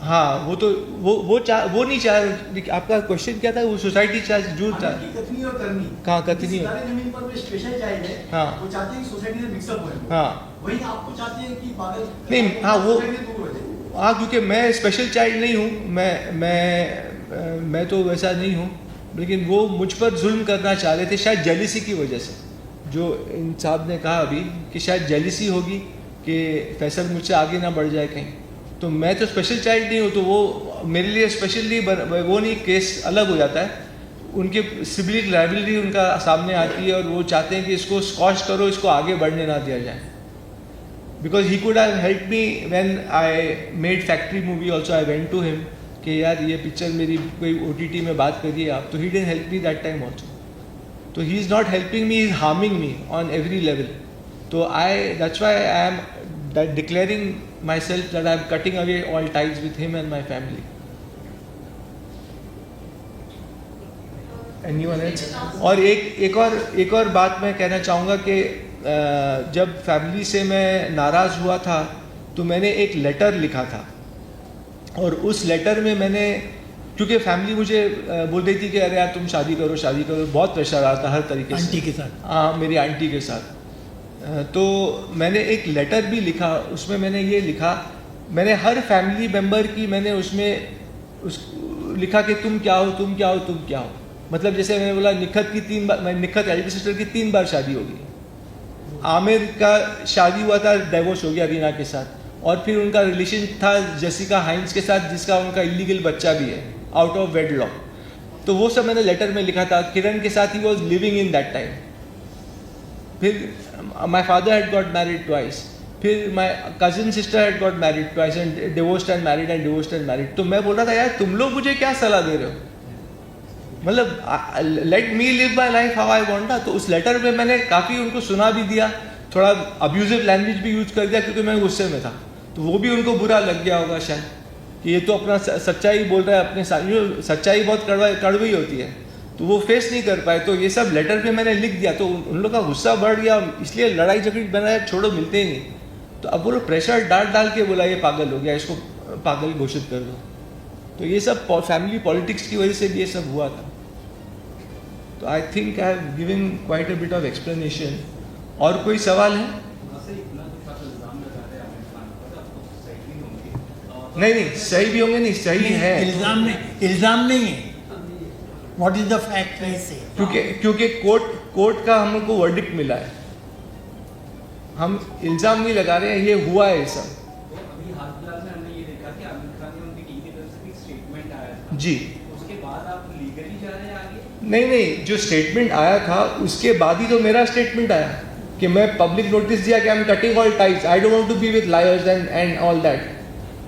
हाँ, वो तो वो नहीं चाह। आपका क्वेश्चन क्या था? वो सोसाइटी चाहे जूर था। आमिर की कतनी और करनी, कहाँ कतनी? सितारे जमीन पर वो स्पेशल चाइल्ड है, हाँ। वो चाहते हैं कि सोसाइटी से मिक्सअप हो। हाँ, वहीं आपको चाहते हैं कि पागल नहीं, हाँ, वो- सोसाइटी से दूर हो जाए। हाँ, क्योंकि मैं स्पेशल चाइल्ड नहीं हूँ, मैं तो वैसा नहीं हूँ, लेकिन वो मुझ पर जुल्म करना चाह रहे थे, शायद जेलिसी की वजह से। जो इन साहब ने कहा अभी कि शायद जेलिसी होगी कि फैसल मुझसे आगे ना बढ़ जाए कहीं, तो मैं तो स्पेशल चाइल्ड नहीं हूँ, तो वो मेरे लिए स्पेशल नहीं, वो नहीं, केस अलग हो जाता है। उनके सिविल लाइबिलिटी उनका सामने आती है और वो चाहते हैं कि इसको स्कॉच करो, इसको आगे बढ़ने ना दिया जाए। Because he could have help me when I made Factory movie also. I went to him कि यार ये पिक्चर मेरी कोई OTT में बात करिए आप, तो he didn't help me that time also. तो he is not helping me, he is harming me on every level. तो that's why I am declaring myself that I am cutting away all ties with him and my family. Anyone else? और एक और बात मैं कहना चाहूँगा कि जब फैमिली से मैं नाराज़ हुआ था तो मैंने एक लेटर लिखा था, और उस लेटर में मैंने, क्योंकि फैमिली मुझे बोल रही थी कि अरे यार तुम शादी करो, बहुत प्रेशर आ रहा था हर तरीके से। आंटी के साथ? हाँ, मेरी आंटी के साथ। तो मैंने एक लेटर भी लिखा, उसमें मैंने ये लिखा, मैंने हर फैमिली मेम्बर की मैंने उसमें लिखा कि तुम क्या हो, तुम क्या हो, तुम क्या हो। मतलब जैसे मैंने बोला निखत की 3 बार, निखत एल्डर सिस्टर की 3 बार शादी होगी, आमिर का शादी हुआ था, डाइवोर्स हो गया रीना के साथ, और फिर उनका रिलेशन था जेसिका हाइंस के साथ जिसका उनका इलीगल बच्चा भी है आउट ऑफ वेडलॉक। तो वो सब मैंने लेटर में लिखा था। किरण के साथ he was living in that time. फिर my father had got married twice, फिर my cousin sister had got married twice and divorced and married and divorced and married. तो मैं बोल रहा था यार तुम लोग मुझे क्या सलाह दे रहे हो, मतलब let me live my life how I want. तो उस लेटर में मैंने काफ़ी उनको सुना भी दिया, थोड़ा अब्यूजिव लैंग्वेज भी यूज कर दिया क्योंकि मैं गुस्से में था। तो वो भी उनको बुरा लग गया होगा शायद कि ये तो अपना सच्चाई बोल रहा है अपने साथ। जो सच्चाई बहुत कड़वी होती है तो वो फेस नहीं कर पाए। तो ये सब लेटर पे मैंने लिख दिया, तो उन लोग का गुस्सा बढ़ गया, इसलिए लड़ाई झगड़ी बनाया, छोड़ो मिलते ही नहीं। तो अब वो लोग प्रेशर डाल के बोला ये पागल हो गया, इसको पागल घोषित कर दो। तो ये सब फैमिली पॉलिटिक्स की वजह से भी ये सब हुआ था। तो आई think I have given quite a bit of explanation. और कोई सवाल है? नहीं, सही भी होंगे, नहीं सही है, इल्जाम नहीं है। व्हाट इज द फैक्ट ही से? क्योंकि कोर्ट का हमको वर्डिक्ट मिला है, हम इल्जाम नहीं लगा रहे हैं, ये हुआ है सब। अभी हाल फिलहाल में हमने ये देखा कि आमिर खान ने उनकी टीम की तरफ से भी स्टेटमेंट आया था। जी, उसके बाद आप लीगली जा रहे हैं आगे? नहीं, जो स्टेटमेंट आया था उसके बाद ही तो मेरा स्टेटमेंट आया कि मैं पब्लिक नोटिस दिया कि I am cutting all ties, I don't want to be with liars and all that.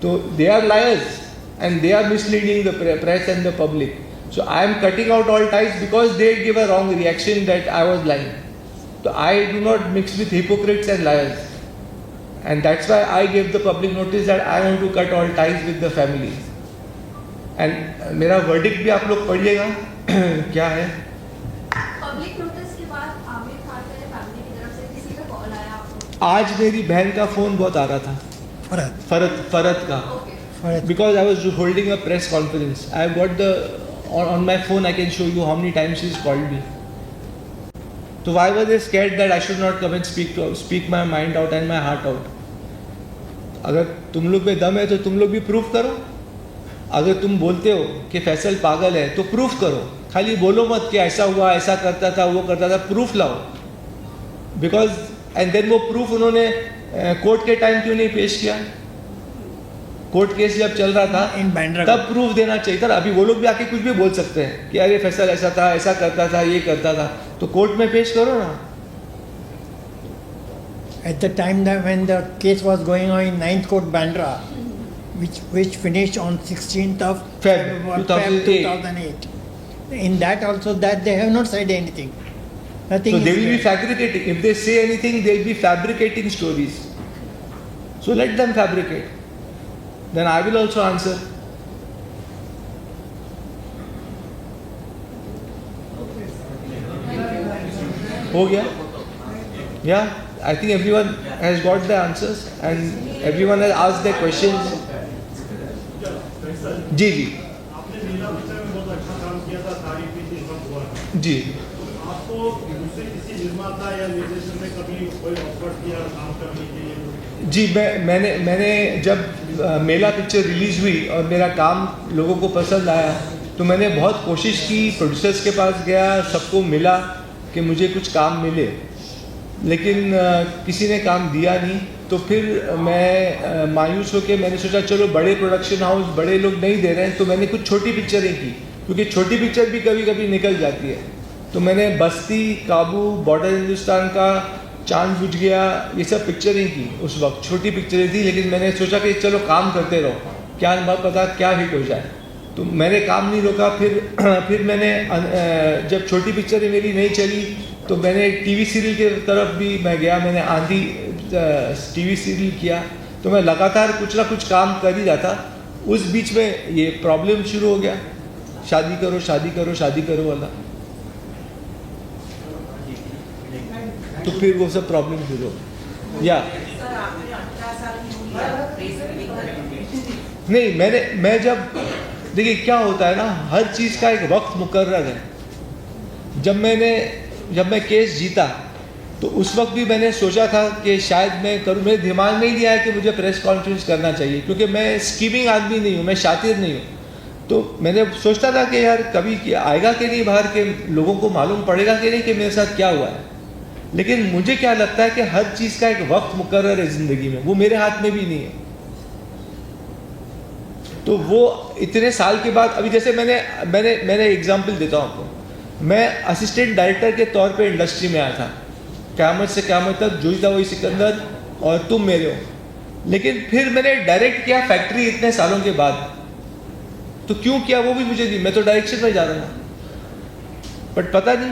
तो they are liars and they are misleading the press and the public. So I am cutting out all ties because they give a wrong reaction that I was lying. So I do not mix with hypocrites and liars, and that's why I gave the public notice that I want to cut all ties with the family. And मेरा verdict भी आप लोग पढ़िएगा क्या है। पब्लिक नोटिस के बाद आमिर खान के फैमिली की तरफ से किसी का कॉल आया आपको? आज मेरी बहन का फोन बहुत आ रहा था, फरत का, because I was holding a press conference. I have got the on my phone, I can show you how many times she's called me. So why were they scared that I should not come and speak my mind out and my heart out? अगर तुम लोग में दम है तो तुम लोग भी प्रूफ करो। अगर तुम बोलते हो कि फैसल पागल है तो प्रूफ करो, खाली बोलो मत कि ऐसा हुआ, ऐसा करता था, वो करता था, प्रूफ लाओ। बिकॉज एंड देन वो प्रूफ उन्होंने कोर्ट के टाइम क्यों नहीं पेश किया? कोर्ट केस जब चल रहा था इन बैंड्रा तब प्रूफ देना चाहिए था। अभी वो लोग भी आके कुछ भी बोल सकते हैं कि अरे फैसल ऐसा था, ऐसा करता था, ये करता था, तो कोर्ट में पेश करो ना। At the time that when the case was going on in 9th Court Bandra, which finished on 16th of Feb 2008. In that also that they have not said anything. Nothing. So they is will be there. fabricating. If they say anything, they'll be fabricating stories. So let them fabricate. Then I will also answer. हो गया? Yeah, I think everyone has got the answers and everyone has asked their questions. जी जी आपने नीला पिक्चर में बहुत अच्छा काम किया था, तारीफ भी थी, सब हुआ था। जी। आपको दूसरे किसी निर्माता या निर्देशक ने कभी कोई ऑफर किया काम करने के लिए? जी, मैंने जब मेला पिक्चर रिलीज़ हुई और मेरा काम लोगों को पसंद आया तो मैंने बहुत कोशिश की, प्रोड्यूसर्स के पास गया, सबको मिला कि मुझे कुछ काम मिले, लेकिन किसी ने काम दिया नहीं। तो फिर मैं मायूस होकर मैंने सोचा चलो बड़े प्रोडक्शन हाउस, बड़े लोग नहीं दे रहे हैं तो मैंने कुछ छोटी पिक्चरें की, क्योंकि छोटी पिक्चर भी कभी कभी निकल जाती है। तो मैंने बस्ती, काबू, बॉर्डर हिंदुस्तान का, चांद बुझ गया, ये सब पिक्चरें की। उस वक्त छोटी पिक्चरें थी, लेकिन मैंने सोचा कि चलो काम करते रहो, क्या पता क्या हिट हो जाए। तो मैंने काम नहीं रोका। फिर मैंने जब छोटी पिक्चरें मेरी नहीं चली तो मैंने टीवी सीरियल की तरफ भी मैं गया, मैंने आंधी टीवी सीरियल किया। तो मैं लगातार कुछ ना कुछ काम कर ही रहा था। उस बीच में ये प्रॉब्लम शुरू हो गया, शादी करो शादी करो शादी करो वाला। तो फिर वो सब प्रॉब्लम शुरू हो। या सर आपने 18 साल की उम्र में प्रेस मीटिंग करनी नहीं, मैं जब देखिए क्या होता है ना, हर चीज़ का एक वक्त मुकर्रर है। जब मैं केस जीता तो उस वक्त भी मैंने सोचा था कि शायद मैं करूँ, मेरे दिमाग में ही नहीं आया कि मुझे प्रेस कॉन्फ्रेंस करना चाहिए, क्योंकि मैं स्कीमिंग आदमी नहीं हूँ, मैं शातिर नहीं हूँ। तो मैंने सोचता था कि यार कभी आएगा कि नहीं बाहर के लोगों को मालूम पड़ेगा कि नहीं कि मेरे साथ क्या हुआ है। लेकिन मुझे क्या लगता है कि हर चीज़ का एक वक्त मुकर्रर है ज़िंदगी में, वो मेरे हाथ में भी नहीं है। तो वो इतने साल के बाद, अभी जैसे मैंने एग्जाम्पल देता हूँ आपको। मैं असिस्टेंट डायरेक्टर के तौर पे इंडस्ट्री में आया था, क़यामत से क़यामत तक जो ही था वही सिकंदर और तुम मेरे हो। लेकिन फिर मैंने डायरेक्ट किया फैक्ट्री इतने सालों के बाद, तो क्यों किया वो भी मुझे नहीं, मैं तो डायरेक्शन में जा रहा था, बट पता नहीं,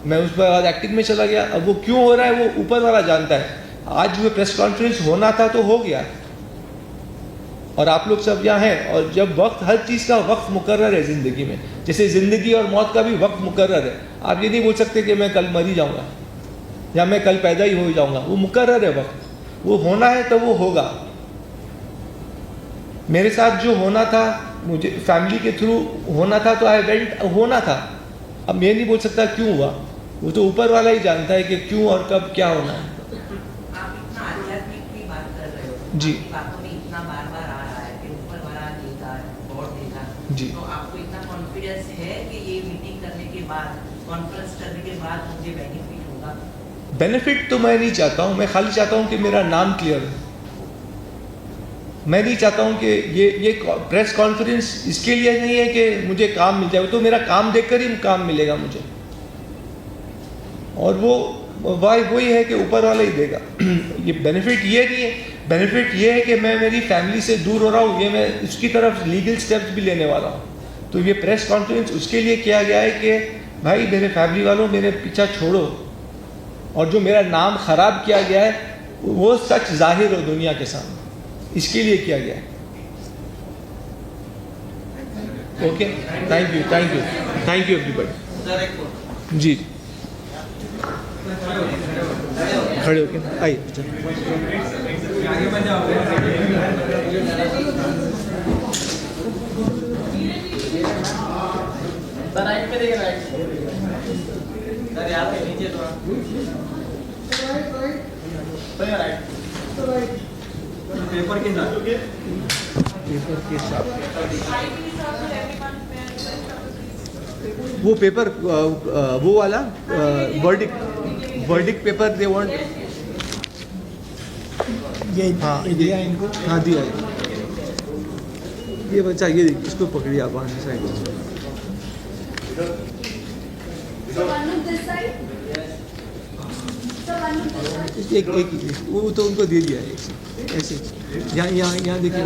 मैं उस बाद एक्टिंग में चला गया। अब वो क्यों हो रहा है वो ऊपर वाला जानता है। आज वो प्रेस कॉन्फ्रेंस होना था तो हो गया, और आप लोग सब यहाँ हैं। और जब वक्त, हर चीज़ का वक्त मुकर्रर है ज़िंदगी में, जैसे ज़िंदगी और मौत का भी वक्त मुकर्रर है। आप ये नहीं बोल सकते कि मैं कल मर ही जाऊँगा या मैं कल पैदा ही हो जाऊँगा, वो मुकर्रर है वक्त, वो होना है तो वो होगा। मेरे साथ जो होना था, मुझे फैमिली के थ्रू होना था, तो आई वेंट, होना था। अब मैं नहीं बोल सकता क्यों हुआ, वो तो ऊपर वाला ही जानता है कि क्यों और कब क्या होना है। आप इतना आध्यात्मिक की बात कर रहे हो, जी। आपकी बातों में इतना बार बार आ रहा है कि ऊपर वाला देगा, गॉड देगा। जी। तो आपको इतना कॉन्फिडेंस है कि ये मीटिंग करने के बाद, कॉन्फ्रेंस करने के बाद मुझे बेनिफिट होगा? बेनिफिट तो मैं नहीं चाहता हूँ, मैं खाली चाहता हूँ कि मेरा नाम क्लियर हो। मैं नहीं चाहता हूँ कि ये प्रेस कॉन्फ्रेंस इसके लिए नहीं है कि मुझे काम मिल जाए, तो मेरा काम देखकर ही काम मिलेगा मुझे, और वो वही है कि ऊपर वाला ही देगा। ये बेनिफिट ये नहीं है, बेनिफिट ये है कि मैं मेरी फैमिली से दूर हो रहा हूँ, ये मैं उसकी तरफ लीगल स्टेप्स भी लेने वाला हूँ। तो ये प्रेस कॉन्फ्रेंस उसके लिए किया गया है कि भाई मेरे फैमिली वालों, मेरे पीछा छोड़ो, और जो मेरा नाम खराब किया गया है वो सच जाहिर हो दुनिया के सामने, इसके लिए किया गया है। Okay, thank you everybody. जी खड़े होके आइए। राइट पे देखिए, राइट सर, यहाँ पे नीचे थोड़ा राइट, पेपर के साथ, वो पेपर, वो वाला वर्डिक्ट पेपर दे वांट। ये हाँ, दिया इनको। हाँ दिया है। ये बच्चा, ये इसको पकड़िए आप वहाँ से side. So one on this side. So one on this side. एक वो तो उनको दे दिया है, ऐसे यहाँ देखिए।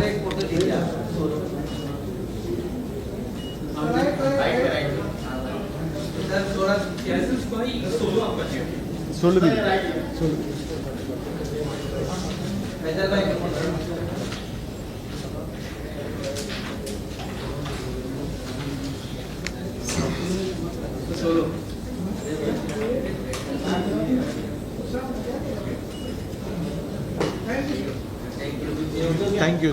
सोलो भी थैंक यू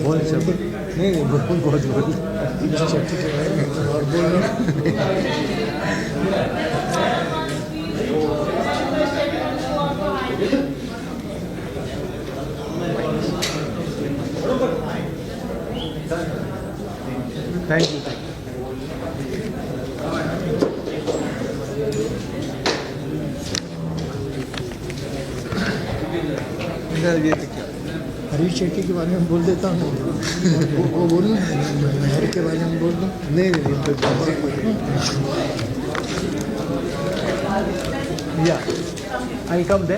बहुत अच्छा, नहीं बहुत थैंक यू। ये हरीश शेट्टी के बारे में बोल देता हूँ, वो बोलूँ, मेहर के बारे में बोल दूँ। नहीं या आई कम दे।